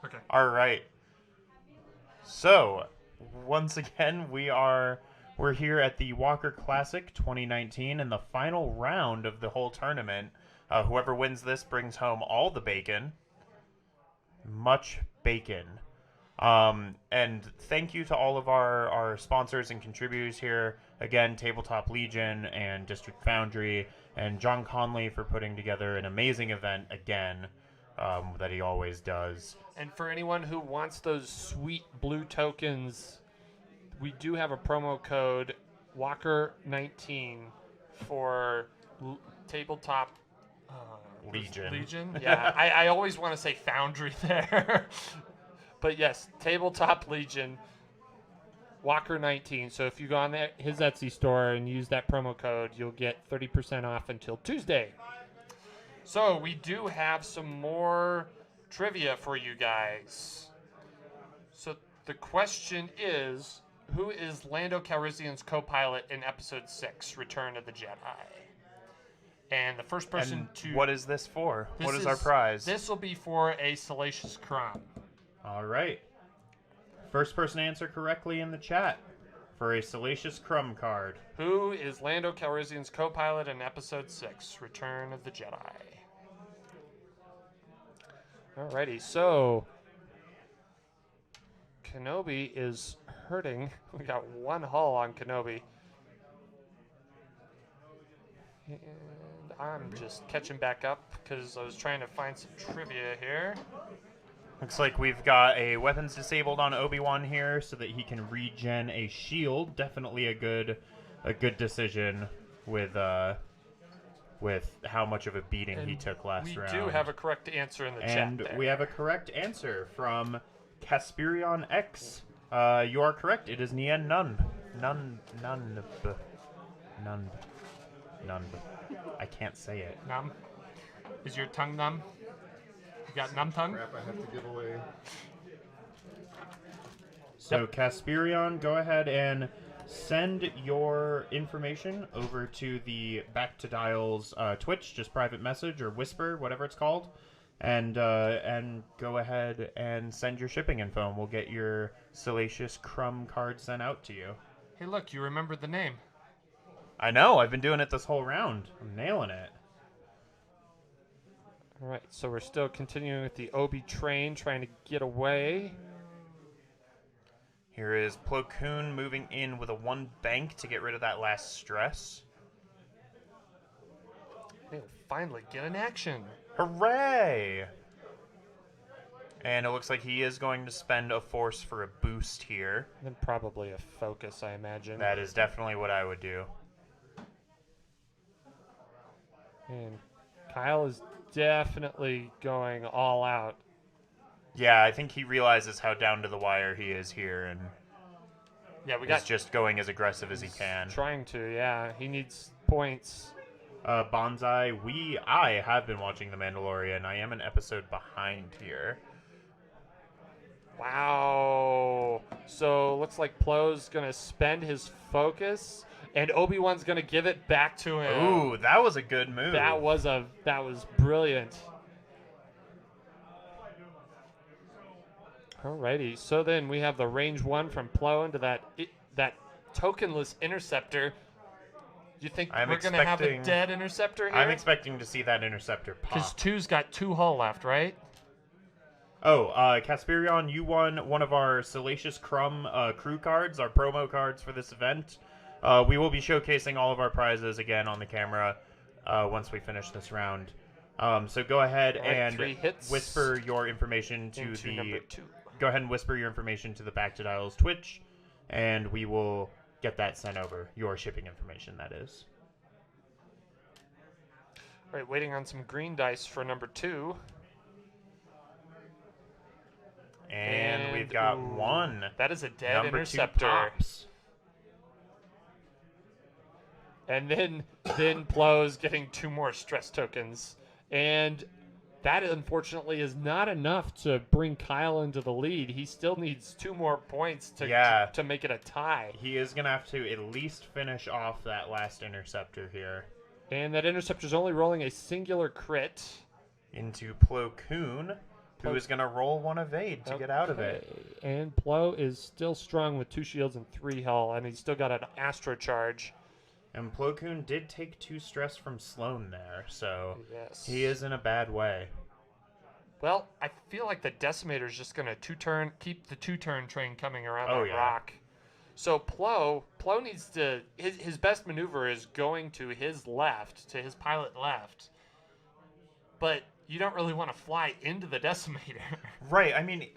Okay. All right. So, once again, we're here at the Walker Classic 2019 in the final round of the whole tournament. Whoever wins this brings home all the bacon. Much bacon. And thank you to all of our sponsors and contributors here. Again, Tabletop Legion and District Foundry and John Conley for putting together an amazing event again that he always does. And for anyone who wants those sweet blue tokens, we do have a promo code Walker19 for tabletop Legion. Legion? Yeah, I always want to say Foundry there. But yes, Tabletop Legion, Walker19. So if you go on his Etsy store and use that promo code, you'll get 30% off until Tuesday. So we do have some more trivia for you guys. So the question is, who is Lando Calrissian's co-pilot in Episode 6, Return of the Jedi? And the first person And what is this for? What is our prize? This will be for a Salacious Crumb. All right. First person to answer correctly in the chat for a Salacious Crumb card. Who is Lando Calrissian's co-pilot in Episode 6, Return of the Jedi? Alrighty, so Kenobi is hurting. We got one hull on Kenobi. And I'm just catching back up because I was trying to find some trivia here. Looks like we've got a weapons disabled on Obi-Wan here so that he can regen a shield. Definitely a good decision with how much of a beating he took last round. We do have a correct answer in the chat And there. we have a correct answer from Casperion X. You are correct. It is Nien Nunb. Nunb. I can't say it. Numb? Is your tongue numb? You got numb tongue? Crap, I have to give away. So, Casperion, go ahead and send your information over to the Back to Dials Twitch, just private message or whisper, whatever it's called, and go ahead and send your shipping info, and we'll get your Salacious Crumb card sent out to you. Hey, look, you remembered the name. I know, I've been doing it this whole round. I'm nailing it. All right, so we're still continuing with the Obi train, trying to get away. Here is Plo Koon moving in with a 1 bank to get rid of that last stress. They'll finally get an action. Hooray! And it looks like he is going to spend a force for a boost here. Then probably a focus, I imagine. That is definitely what I would do. And Kyle is definitely going all out. Yeah, I think he realizes how down to the wire he is here, and Yeah, we he's got just going as aggressive as he can. trying to, yeah. He needs points. Bonsai, I have been watching The Mandalorian. I am an episode behind here. Wow. So looks like Plo's gonna spend his focus, and Obi-Wan's gonna give it back to him. Ooh, that was a good move. That was brilliant. Alrighty, so then we have the range 1 from Plo into that tokenless interceptor. You think we're going to have a dead interceptor here? I'm expecting to see that interceptor Because pop. 2's got 2 hull left, right? Oh, Casperion, you won one of our Salacious Crumb crew cards, our promo cards for this event. We will be showcasing all of our prizes again on the camera once we finish this round. So go ahead and 3 hits whisper your information to into number 2. Go ahead and whisper your information to the Back to Dials Twitch, and we will get that sent over. Your shipping information, that is. All right, waiting on some green dice for number 2. And we've got ooh, one. That is a dead Number 2 interceptor. pops. And then Plo's getting 2 more stress tokens. And that, unfortunately, is not enough to bring Kyle into the lead. He still needs 2 more points to make it a tie. He is going to have to at least finish off that last interceptor here. And that interceptor's only rolling a singular crit. Into Plo Koon, who is going to roll 1 evade to get out of it. And Plo is still strong with 2 shields and 3 hull, and he's still got an astro charge. And Plo Koon did take 2 stress from Sloane there, so Yes. he is in a bad way. Well, I feel like the Decimator is just going to keep the two-turn train coming around Oh, that yeah. rock. So Plo needs to, his best maneuver is going to his left, to his pilot left. But you don't really want to fly into the Decimator. Right. I mean,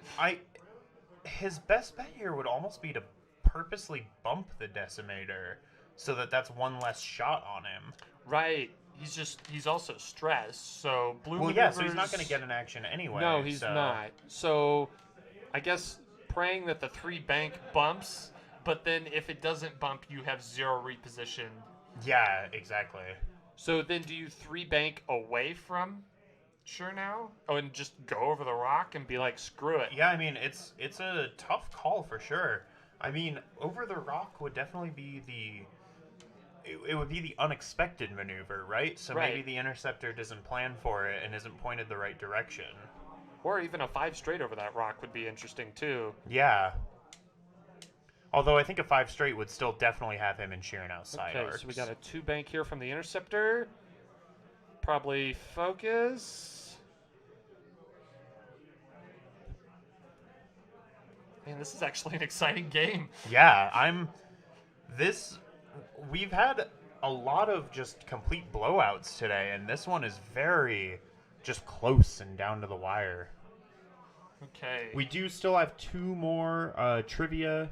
his best bet here would almost be to purposely bump the Decimator so that that's one less shot on him. Right. He's also stressed. So blue Well, maneuvers, yeah, so he's not going to get an action anyway. No, he's so. not. So I guess praying that the 3 bank bumps, but then if it doesn't bump, you have 0 reposition. Yeah, exactly. So then do you 3 bank away from Sure Now? Oh, and just go over the rock and be like, screw it. Yeah, I mean, it's a tough call for sure. I mean, over the rock would definitely be it would be the unexpected maneuver, right? So Right. maybe the interceptor doesn't plan for it and isn't pointed the right direction. Or even a 5 straight over that rock would be interesting too. Yeah. Although I think a 5 straight would still definitely have him in sheer now side Okay, arcs. so we got a 2 bank here from the interceptor. Probably focus. Man, this is actually an exciting game. Yeah, we've had a lot of just complete blowouts today, and this one is very just close and down to the wire. Okay. We do still have 2 more trivia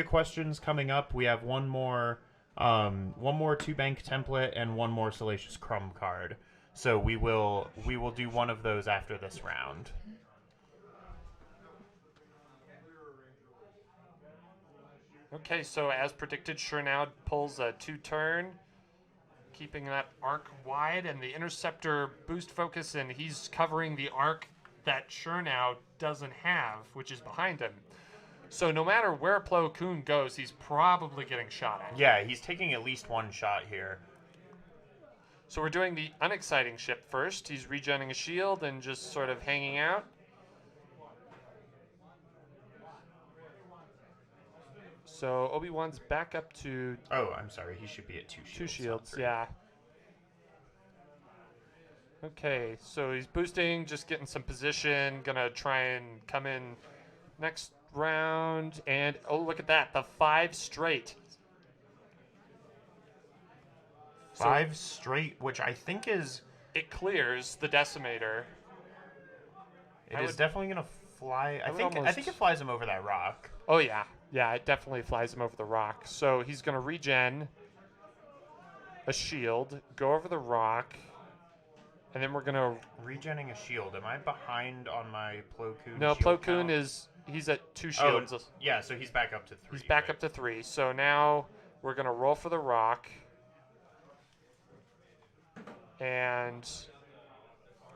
questions coming up. We have one more 2-bank template and one more Salacious Crumb card. So we will do one of those after this round. Okay, so as predicted, Sure Now pulls a 2-turn, keeping that arc wide, and the interceptor boost focus, and he's covering the arc that Sure Now doesn't have, which is behind him. So no matter where Plo Koon goes, he's probably getting shot at. Yeah, he's taking at least one shot here. So we're doing the unexciting ship first. He's regenning a shield and just sort of hanging out. So Obi-Wan's back up to Oh, I'm sorry. He should be at 2 shields. 2 not shields, 3. yeah. Okay, so he's boosting, just getting some position. Gonna try and come in next round. And, oh, look at that. The 5 straight. So 5 straight, which I think is... it clears the Decimator. It is definitely going to fly... I would think almost- it flies him over that rock. Oh, yeah. Yeah, it definitely flies him over the rock. So he's going to regen a shield, go over the rock, and then we're going to... Regenning a shield. Am I behind on my Plo Koon No, shield Plo Koon count? he's at 2 shields. Oh, yeah, so he's back up to 3. He's back right? up to 3. So now we're going to roll for the rock. And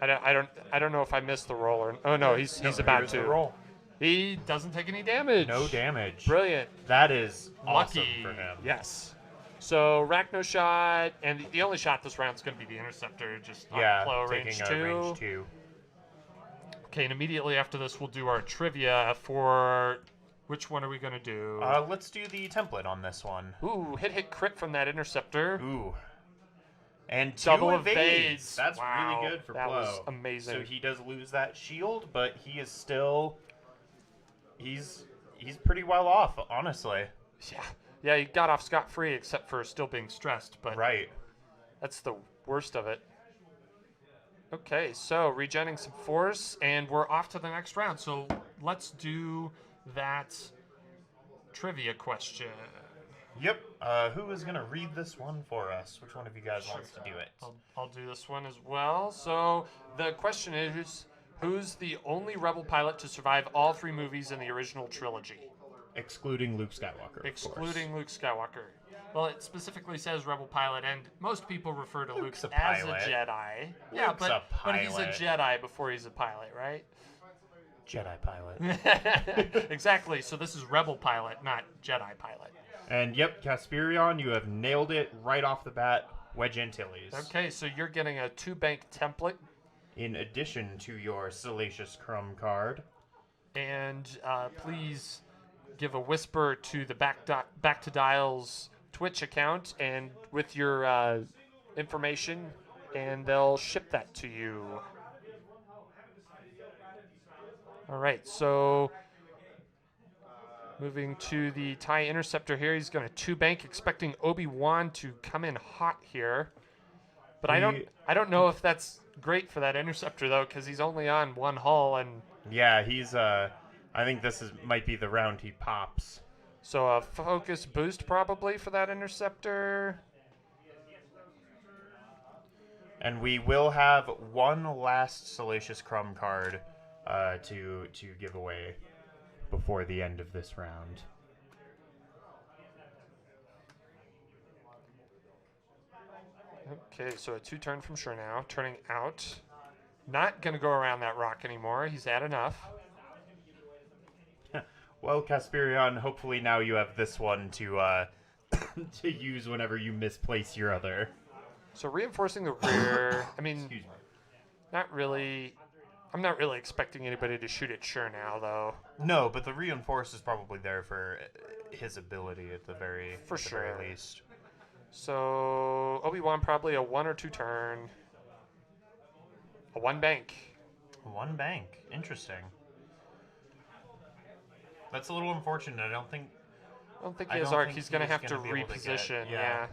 I don't know if I missed the roll or... Oh, no, he's about here's the to. roll. He doesn't take any damage. No damage. Brilliant. That is awesome Lucky. for him. Yes. So Rachno shot, and the only shot this round is going to be the interceptor, just Yeah, on Plo taking range a 2. range 2. Okay, and immediately after this, we'll do our trivia for... Which one are we going to do? Let's do the template on this one. Ooh, hit crit from that interceptor. Ooh. And 2 Double evades. evades. That's Wow, really good for that Plo. was amazing. So he does lose that shield, but he is still... He's pretty well off, honestly. Yeah, he got off scot-free except for still being stressed, but Right. that's the worst of it. Okay, so regenning some force, and we're off to the next round. So let's do that trivia question. Yep. Who is going to read this one for us? Which one of you guys wants to do it? I'll do this one as well. So the question is, who's the only Rebel pilot to survive all 3 movies in the original trilogy? Excluding Luke Skywalker, of Excluding Luke Skywalker. Well, it specifically says Rebel pilot, and most people refer to Luke Luke's a as a pilot. Jedi. Yeah, Luke's but a he's a pilot. Jedi before he's a pilot, right? Jedi pilot. Exactly. So this is Rebel pilot, not Jedi pilot. And yep, Casperion, you have nailed it right off the bat. Wedge Antilles. Okay, so you're getting a 2-bank template, In addition to your Salacious Crumb card. and please give a whisper to the Back to Dials Twitch account and with your information, and they'll ship that to you. All right, so moving to the TIE Interceptor here, he's going to 2-bank, expecting Obi-Wan to come in hot here. But I don't know if that's great for that Interceptor though, because he's only on one hull, and Yeah, he's I think this might be the round he pops. so a focus boost probably for that Interceptor. And we will have one last Salacious Crumb card to give away before the end of this round. Okay, so a 2-turn from Sure now, turning out. Not going to go around that rock anymore. He's had enough. Well, Casperion, hopefully now you have this one to to use whenever you misplace your other. So reinforcing the rear. I mean, Excuse me. not really. I'm not really expecting anybody to shoot at Sure now, though. No, but the reinforce is probably there for his ability at the very sure. very least. So Obi-Wan probably a 1 or 2 turn. A 1-bank. One bank. Interesting. That's a little unfortunate. I don't think He has arc. think He's going to have to gonna be able reposition. get- Yeah.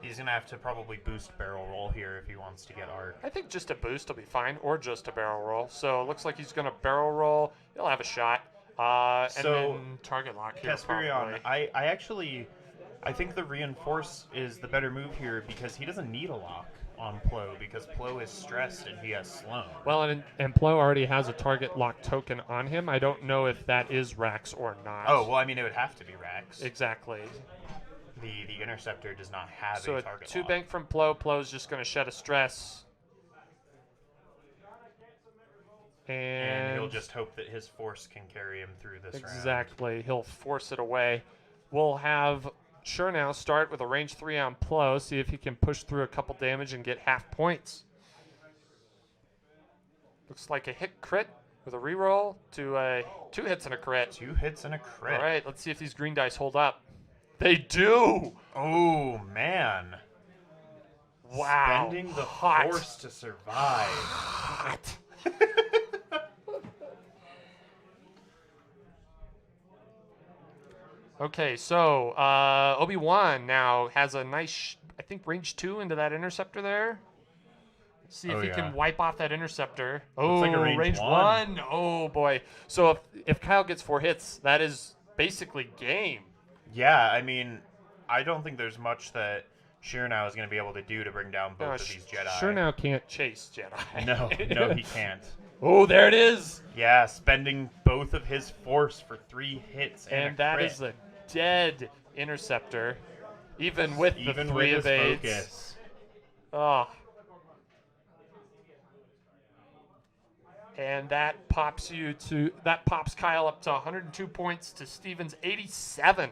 He's going to have to probably boost barrel roll here if he wants to get arc. I think just a boost will be fine, or just a barrel roll. So it looks like he's going to barrel roll. He'll have a shot. And So, then target lock here. Casperion, probably. I think the reinforce is the better move here because he doesn't need a lock on Plo because Plo is stressed and he has Sloan. Well, and Plo already has a target lock token on him. I don't know if that is Rax or not. Oh, well, I mean, it would have to be Rax. Exactly. The Interceptor does not have So a a target 2-bank from Plo. Plo's just going to shed a stress. And he'll just hope that his force can carry him through this round. Exactly. He'll force it away. We'll have Sure now start with a range 3 on Plo, see if he can push through a couple damage and get half points. Looks like a hit crit with a reroll to 2 hits and a crit. 2 hits and a crit. All right, let's see if these green dice hold up. They do! Oh, man. Wow. Spending the Hot. force to survive. Hot. Okay, so Obi-Wan now has a nice, I think, range 2 into that Interceptor there. See if Oh, he yeah. can wipe off that Interceptor. Oh, like a range 1. Oh, boy. So if Kyle gets 4 hits, that is basically game. Yeah, I mean, I don't think there's much that Shirnow is going to be able to do to bring down both of these Jedi. Sure now can't chase Jedi. No, he can't. Oh, there it is. Yeah, spending both of his force for 3 hits and a that crit. is a dead Interceptor, even with the Even 3 with his evades. focus. Oh. And that pops Kyle up to 102 points to Steven's 87.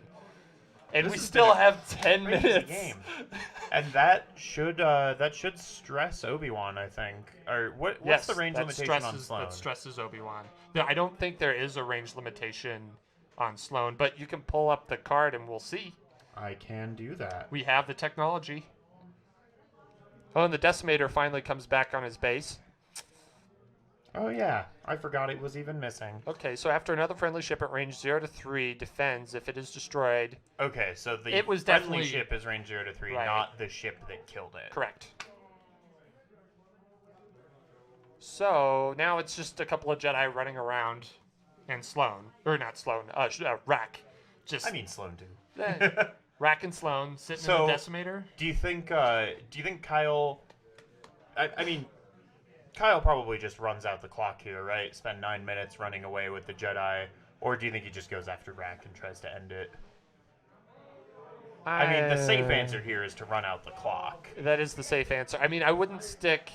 And This we has still been a have 10 crazy minutes. game. And that should stress Obi-Wan, I think. Or what's Yes, the range that limitation on Sloan? That stresses Obi-Wan. I don't think there is a range limitation on Sloan, but you can pull up the card and we'll see. I can do that. We have the technology. Oh, and the Decimator finally comes back on his base. Oh yeah, I forgot it was even missing. Okay, so after another friendly ship at range 0 to 3 defends if it is destroyed. Okay, so the It was friendly definitely- ship is range 0 to 3, Right. not the ship that killed it. Correct. So now it's just a couple of Jedi running around, and Sloan, or not Sloan, Rack, just I mean Sloan too. Rack and Sloan sitting So- in the Decimator. Do you think Kyle? I mean, Kyle probably just runs out the clock here, right? Spend 9 minutes running away with the Jedi, or do you think he just goes after Rack and tries to end it? I mean, the safe answer here is to run out the clock. That is the safe answer. I mean, I wouldn't stick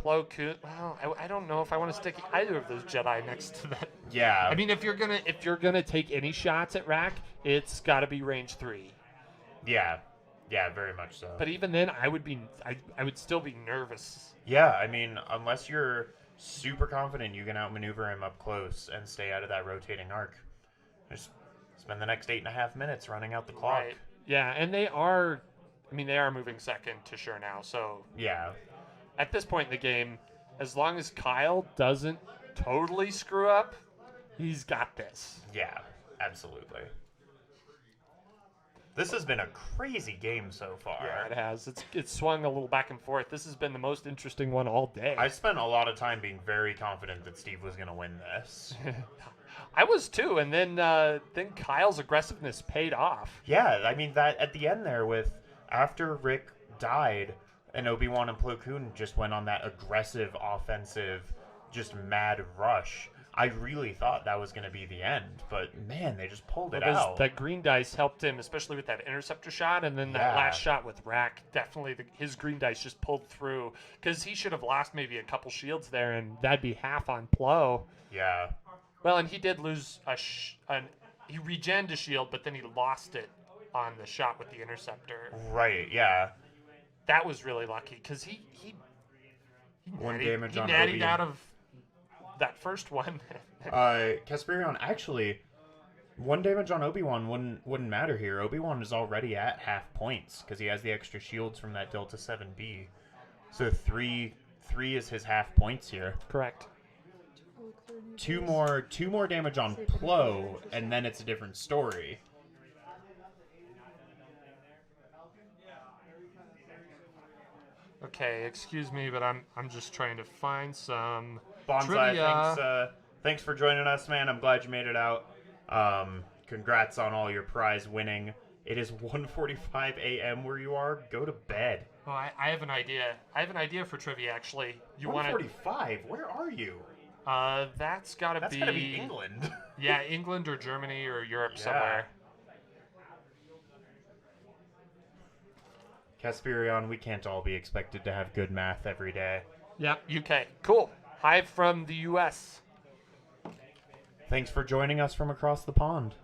Plo Koon. Well, I don't know if I want to stick either of those Jedi next to that. Yeah. I mean, if you're gonna take any shots at Rack, it's got to be range 3. Yeah, very much so. But even then, I would still be nervous. Yeah, I mean, unless you're super confident you can outmaneuver him up close and stay out of that rotating arc, just spend the next 8.5 minutes running out the clock. Right. Yeah, and they are moving second to Sure now. So Yeah. at this point in the game, as long as Kyle doesn't totally screw up, he's got this. Yeah, absolutely. This has been a crazy game so far. Yeah, it has. It's swung a little back and forth. This has been the most interesting one all day. I spent a lot of time being very confident that Steve was going to win this. I was too, and then Kyle's aggressiveness paid off. Yeah, I mean, that at the end there with after Rick died and Obi-Wan and Plo Koon just went on that aggressive, offensive, just mad rush. I really thought that was going to be the end, but man, they just pulled it out. That green dice helped him, especially with that interceptor shot, and then that last shot with Rack. Definitely, his green dice just pulled through because he should have lost maybe a couple shields there, and that'd be half on Plo. Yeah. Well, and he did lose he regened a shield, but then he lost it on the shot with the interceptor. Right. Yeah. That was really lucky because he One damage on nattied Obi. out of that first one. Kasperion, actually, one damage on Obi-Wan wouldn't matter here. Obi-Wan is already at half points because he has the extra shields from that Delta 7B. So three is his half points here. Correct. Two more damage on Plo, and then it's a different story. Okay, excuse me, but I'm just trying to find some Bonsai, trivia. thanks for joining us, man. I'm glad you made it out. Congrats on all your prize winning. It is 1:45 a.m. where you are. Go to bed. Oh, I have an idea. I have an idea for trivia, actually. You want 1:45? Where are you? That's gotta be England. Yeah, England or Germany or Europe somewhere. Kasperion, we can't all be expected to have good math every day. Yep, UK. Cool. Hi from the US. Thanks for joining us from across the pond.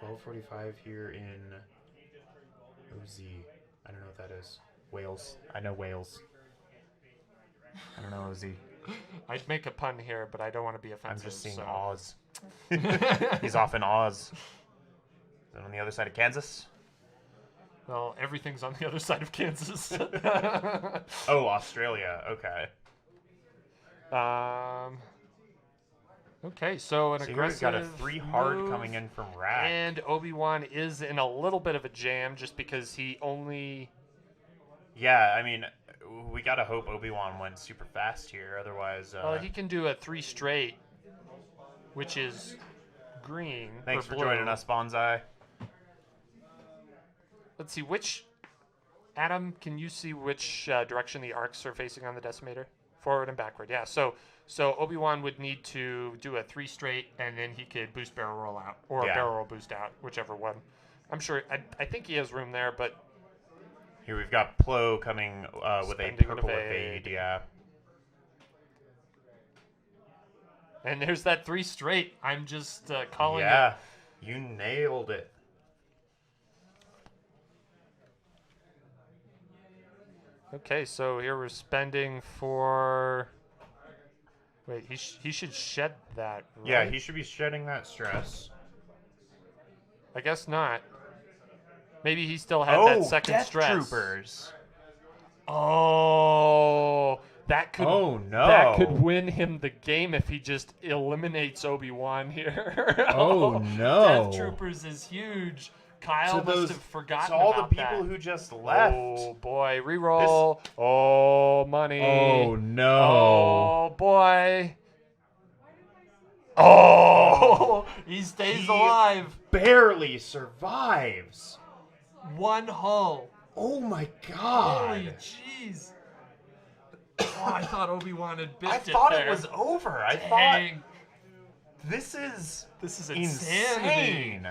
12:45 here in OZ. I don't know what that is. Wales. I know Wales. I don't know OZ. I'd make a pun here, but I don't want to be offensive. I'm just seeing so. Oz. He's off in Oz. Is it on the other side of Kansas? Well, everything's on the other side of Kansas. Oh, Australia. Okay. Okay, so an So aggressive he's got a 3 hard move, coming in from Rack. and Obi-Wan is in a little bit of a jam just because he only... Yeah, I mean, we gotta hope Obi-Wan went super fast here. Otherwise, Well, he can do a 3 straight, which is green. thanks or for blue. joining us, Bonsai. Let's see, Adam, can you see which direction the arcs are facing on the decimator? Forward and backward, yeah. So Obi-Wan would need to do a 3 straight, and then he could boost barrel roll out, or a barrel roll boost out, whichever one. I'm sure, I think he has room there, but... Here we've got Plo coming with a Spending an purple evade. evade, yeah. And there's that 3 straight. I'm just calling it. Yeah, you nailed it. Okay, so here we're spending for... Wait, he should shed that, right? Yeah, he should be shedding that stress. I guess not. Maybe he still had Oh, that second Death stress. Troopers. Oh, that could. Oh, no. That could win him the game if he just eliminates Obi-Wan here. Oh, no. Death Troopers is huge. Kyle To must those- have forgotten to all about the people that. who just left. Oh boy, reroll. Oh money. Oh, no. Oh boy. Oh, he stays He alive. barely survives. One hull. Oh, my God. Holy jeez. Oh, I thought Obi-Wan had biffed I it thought there. it was over. I thought Dang. this is insanity. insane.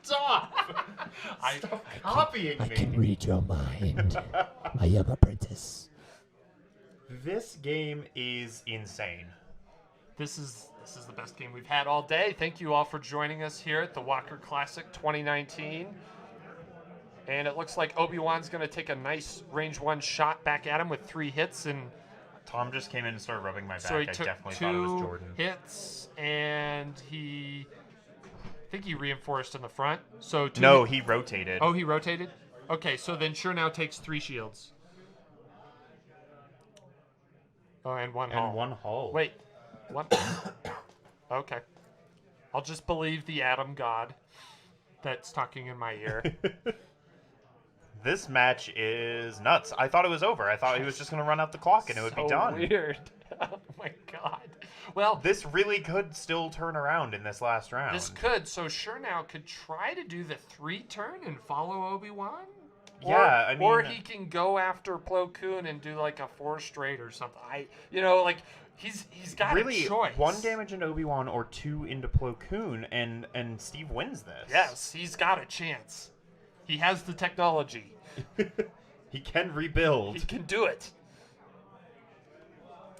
Stop. Stop copying I me. can read your mind, my young apprentice. This game is insane. This is the best game we've had all day. Thank you all for joining us here at the Walker Classic 2019. And it looks like Obi-Wan's going to take a nice range 1 shot back at him with 3 hits. And Tom just came in and started rubbing my back. so he I took definitely 2 thought it was Jordan. hits, and I think he reinforced in the front. So 2 No, hit- he rotated. Oh, he rotated? Okay, so then sure now takes 3 shields. Oh, and one and hull. one hull. Wait, one. Okay, I'll just believe the Atom God that's talking in my ear. This match is nuts. I thought it was over. I thought he was just going to run out the clock and it would be So done. weird. Oh my god. Well, This really could still turn around in this last round. this could. So Chernow could try to do the 3-turn and follow Obi-Wan. Yeah, I or mean- he can go after Plo Koon and do like a 4 straight or something. He's got really a choice. 1 damage into Obi-Wan or 2 into Plo Koon, and Steve wins this. Yes, he's got a chance. He has the technology. He can rebuild. He can do it.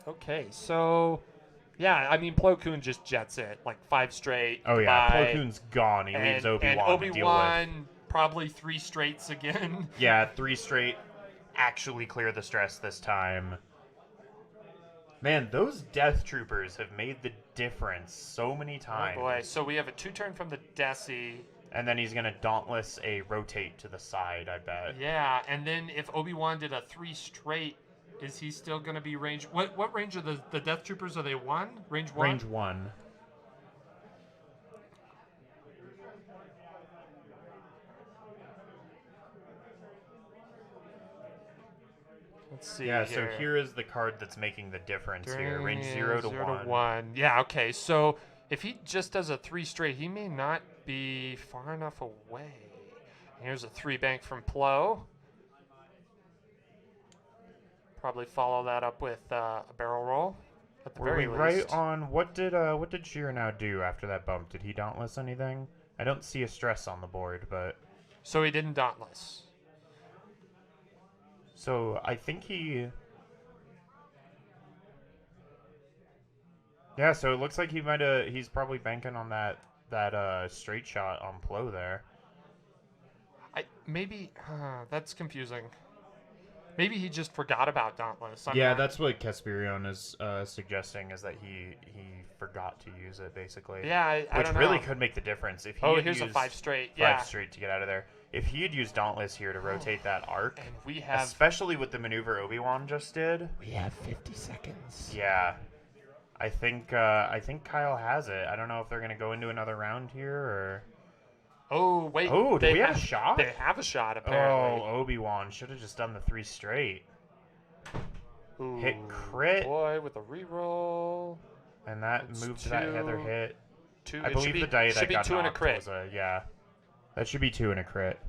Okay, so yeah, I mean Plo Koon just jets it like 5 straight. Oh yeah, goodbye. Plo Koon's gone. He leaves Obi-Wan and to deal with. Obi-Wan probably 3 straights again. Yeah, 3 straight. Actually clear the stress this time. Man, those Death Troopers have made the difference so many times. Oh boy, so we have a 2-turn from the Desi. And then he's gonna Dauntless a rotate to the side, I bet. Yeah, and then if Obi-Wan did a 3 straight, is he still going to be range? What range are the Death Troopers? Are they 1? Range 1? Range 1. Let's see. Yeah, so here is the card that's making the difference here. Range 0 to 1. 1. Yeah, okay. So if he just does a 3 straight, he may not be far enough away. Here's a 3 bank from Plo. Probably follow that up with a barrel roll at the Were very we least. right on what did Sheer now do after that bump? Did he Dauntless anything? I don't see a stress on the board, but So he didn't Dauntless. so I think he. Yeah, so it looks like he might have. He's probably banking on that straight shot on Plo there. Maybe that's confusing. Maybe he just forgot about Dauntless. Yeah, that's what Casperion is suggesting, is that he forgot to use it basically. Yeah, I which don't know. really could make the difference if he. Oh, had here's a used 5 straight. 5 Yeah, straight to get out of there. If he had used Dauntless here to rotate that arc, and we have especially with the maneuver Obi-Wan just did. We have 50 seconds. Yeah, I think Kyle has it. I don't know if they're gonna go into another round here or. Oh wait. Oh, do they we have a shot? They have a shot apparently. Oh, Obi-Wan should have just done the 3 straight. Ooh, Hit crit. Boy, with a reroll. And that That's moved to that Heather 2. hit. 2. I It believe should be, the die should that be got 2 and a knocked crit. was a, yeah. That should be 2 and a crit.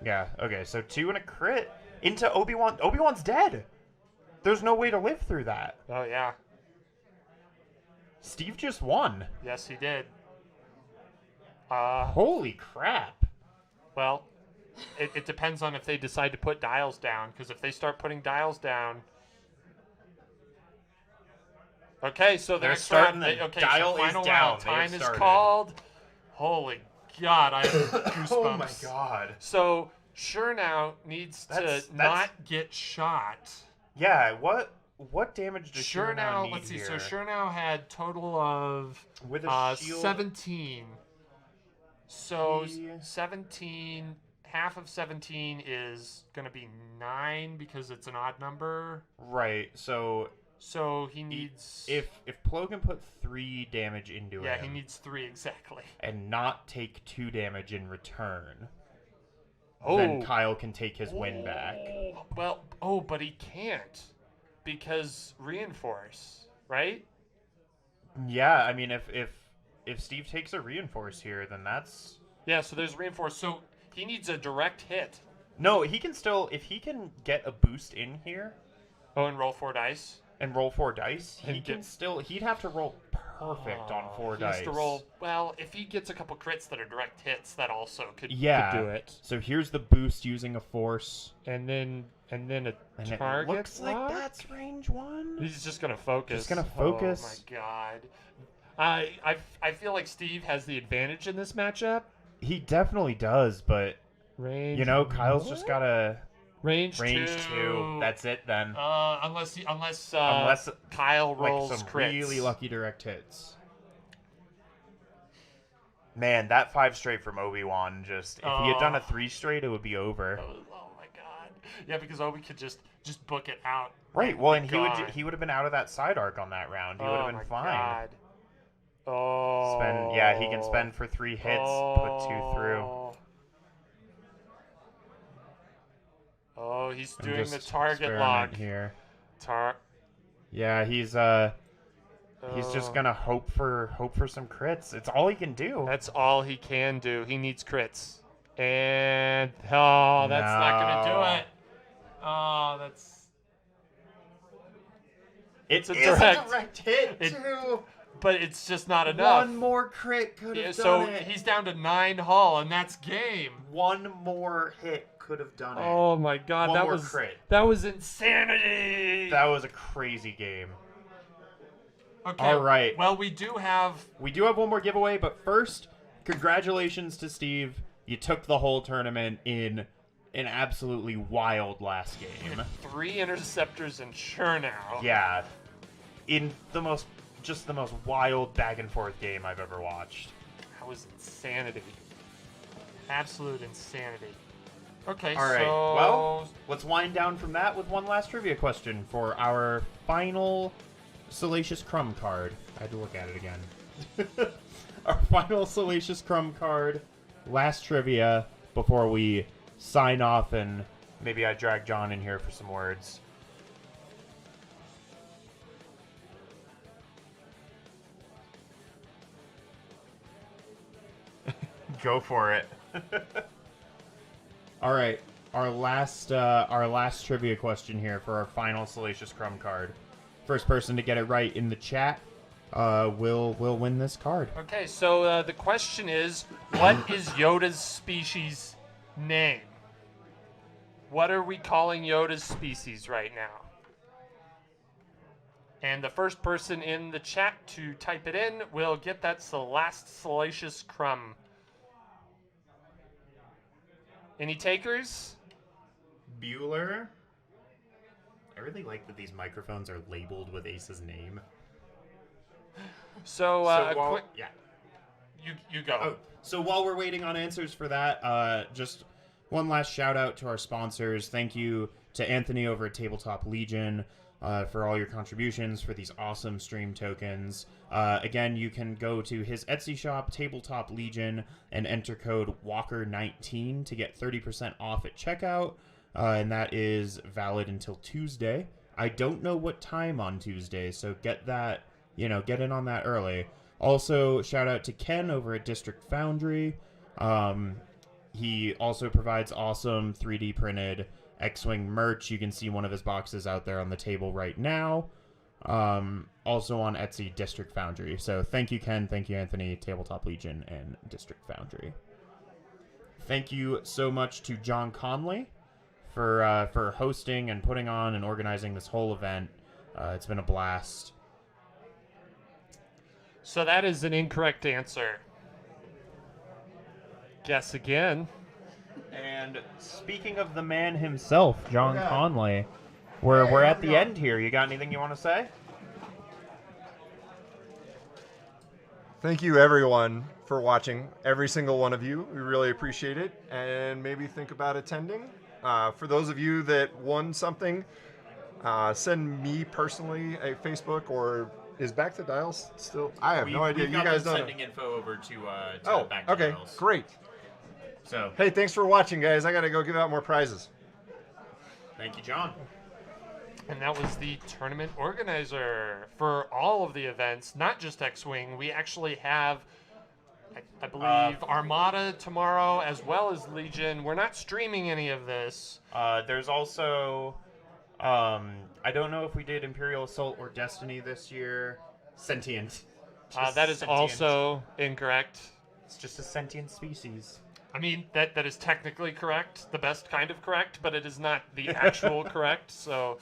Yeah, okay, so 2 and a crit into Obi-Wan. Obi-Wan's dead. There's no way to live through that. Oh yeah. Steve just won. Yes, he did. Holy crap. Well, it depends on if they decide to put dials down. Because if they start putting dials down. Okay, so They're next starting round, the okay, dial so is final down. round They have time is started. called. Holy God, I have goosebumps. Oh my god. So Chernow needs That's- to not get shot. Yeah, what damage does Chernow Chernow, need let's see. here? So Chernow had total of With a shield. 17. So He- 17, half of 17 is going to be 9 because it's an odd number. Right, so So he needs. if Plo can put 3 damage into Yeah, him he needs 3 exactly. and not take 2 damage in return, Oh. then Kyle can take his win back. Well, but he can't because reinforce, right? Yeah, I mean if Steve takes a reinforce here, then that's Yeah, so there's reinforce. So he needs a direct hit. no. He can still, if he can get a boost in here Oh, and roll 4 dice. and roll 4 dice, he And can get- still. He'd have to roll perfect on 4 he dice. has to roll. Well, if he gets a couple crits that are direct hits, that also could Yeah. do it. So here's the boost using a force, And then a and target. it looks like lock? that's range 1. He's just gonna focus. Just gonna focus. Oh my god. I feel like Steve has the advantage in this matchup. He definitely does, but Range. you know, Kyle's just gotta range 2. That's it then. unless Unless Kyle like rolls some crits. really lucky direct hits. Man, that 5 straight from Obi-Wan, just if he had done a 3 straight, it would be over. Oh my god. Yeah, because Obi could just book it out. Right. Well, and Gone. he would have been out of that side arc on that round. He would have been fine. God. Oh. He can spend for 3 hits, put 2 through. Oh, he's I'm doing the just target experiment lock here. Yeah, He's just gonna hope for some crits. It's all he can do. That's all he can do. He needs crits. And that's not gonna do it. Oh, that's It's a direct. Direct hit, too. But it's just not enough. One more crit could have so done it. he's down to 9 hull, and that's game. One more hit could have done it. Oh my god, One that more was crit. that was insanity. That was a crazy game. Okay. All right. Well, we do have one more giveaway, but first, congratulations to Steve. You took the whole tournament in an absolutely wild last game. 3 interceptors and Chernow. Yeah. In the most wild back and forth game I've ever watched. That was insanity. Absolute insanity. Okay, All right. so Well, let's wind down from that with one last trivia question for our final Salacious Crumb card. I had to look at it again. Our final Salacious Crumb card. Last trivia before we sign off, and maybe I drag John in here for some words. Go for it. All right, our last trivia question here for our final Salacious Crumb card. First person to get it right in the chat will win this card. Okay, so the question is, what is Yoda's species name? What are we calling Yoda's species right now? And the first person in the chat to type it in will get that last Salacious Crumb. Any takers? Bueller. I really like that these microphones are labeled with Ace's name. So, while, yeah. You go. Oh, so while we're waiting on answers for that, just one last shout out to our sponsors. Thank you to Anthony over at Tabletop Legion for all your contributions for these awesome stream tokens. Again, you can go to his Etsy shop, Tabletop Legion, and enter code Walker19 to get 30% off at checkout. And that is valid until Tuesday. I don't know what time on Tuesday, so get that, get in on that early. Also, shout out to Ken over at District Foundry. He also provides awesome 3D printed X-Wing merch. You can see one of his boxes out there on the table right now. Also on Etsy, District Foundry. So thank you, Ken. Thank you, Anthony, Tabletop Legion, and District Foundry. Thank you so much to John Conley for hosting and putting on and organizing this whole event. It's been a blast. So that is an incorrect answer. Guess again. And speaking of the man himself, John Conley, we're at the end here. You got anything you want to say? Thank you, everyone, for watching. Every single one of you. We really appreciate it. And maybe think about attending. For those of you that won something, send me personally a Facebook or... Is Back to Dials still? I have no idea. You guys don't. Sending info over to Back to okay, Dials. great. So, hey, thanks for watching, guys. I gotta go give out more prizes. Thank you, John. And that was the tournament organizer for all of the events, not just X-Wing. We actually have, I believe, Armada tomorrow as well as Legion. We're not streaming any of this. There's also, I don't know if we did Imperial Assault or Destiny this year. Sentient. That is sentient. Also incorrect. It's just a sentient species. I mean, that is technically correct, the best kind of correct, but it is not the actual correct, so...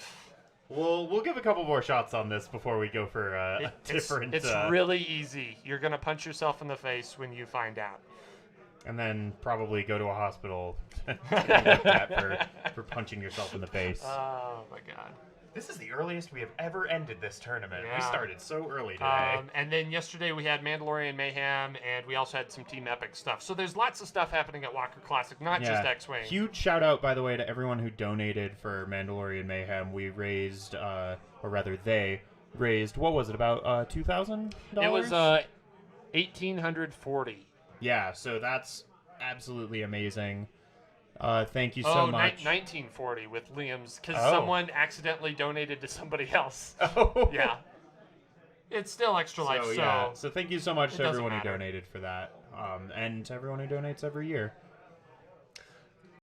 We'll give a couple more shots on this before we go for a different... It's really easy. You're going to punch yourself in the face when you find out. And then probably go to a hospital to get looked at for punching yourself in the face. Oh, my God. This is the earliest we have ever ended this tournament. Yeah. We started so early today. And then yesterday we had Mandalorian Mayhem, and we also had some Team Epic stuff. So there's lots of stuff happening at Walker Classic, not just X-Wing. Huge shout out, by the way, to everyone who donated for Mandalorian Mayhem. We raised, or rather, they raised, what was it, about $2,000? It was 1,840. Yeah, so that's absolutely amazing. Thank you so much. 1940 with Liam's, because Oh. someone accidentally donated to somebody else. Oh. Yeah. It's still Extra Life, So, so... yeah. So thank you so much it to doesn't everyone matter. who donated for that, and to everyone who donates every year.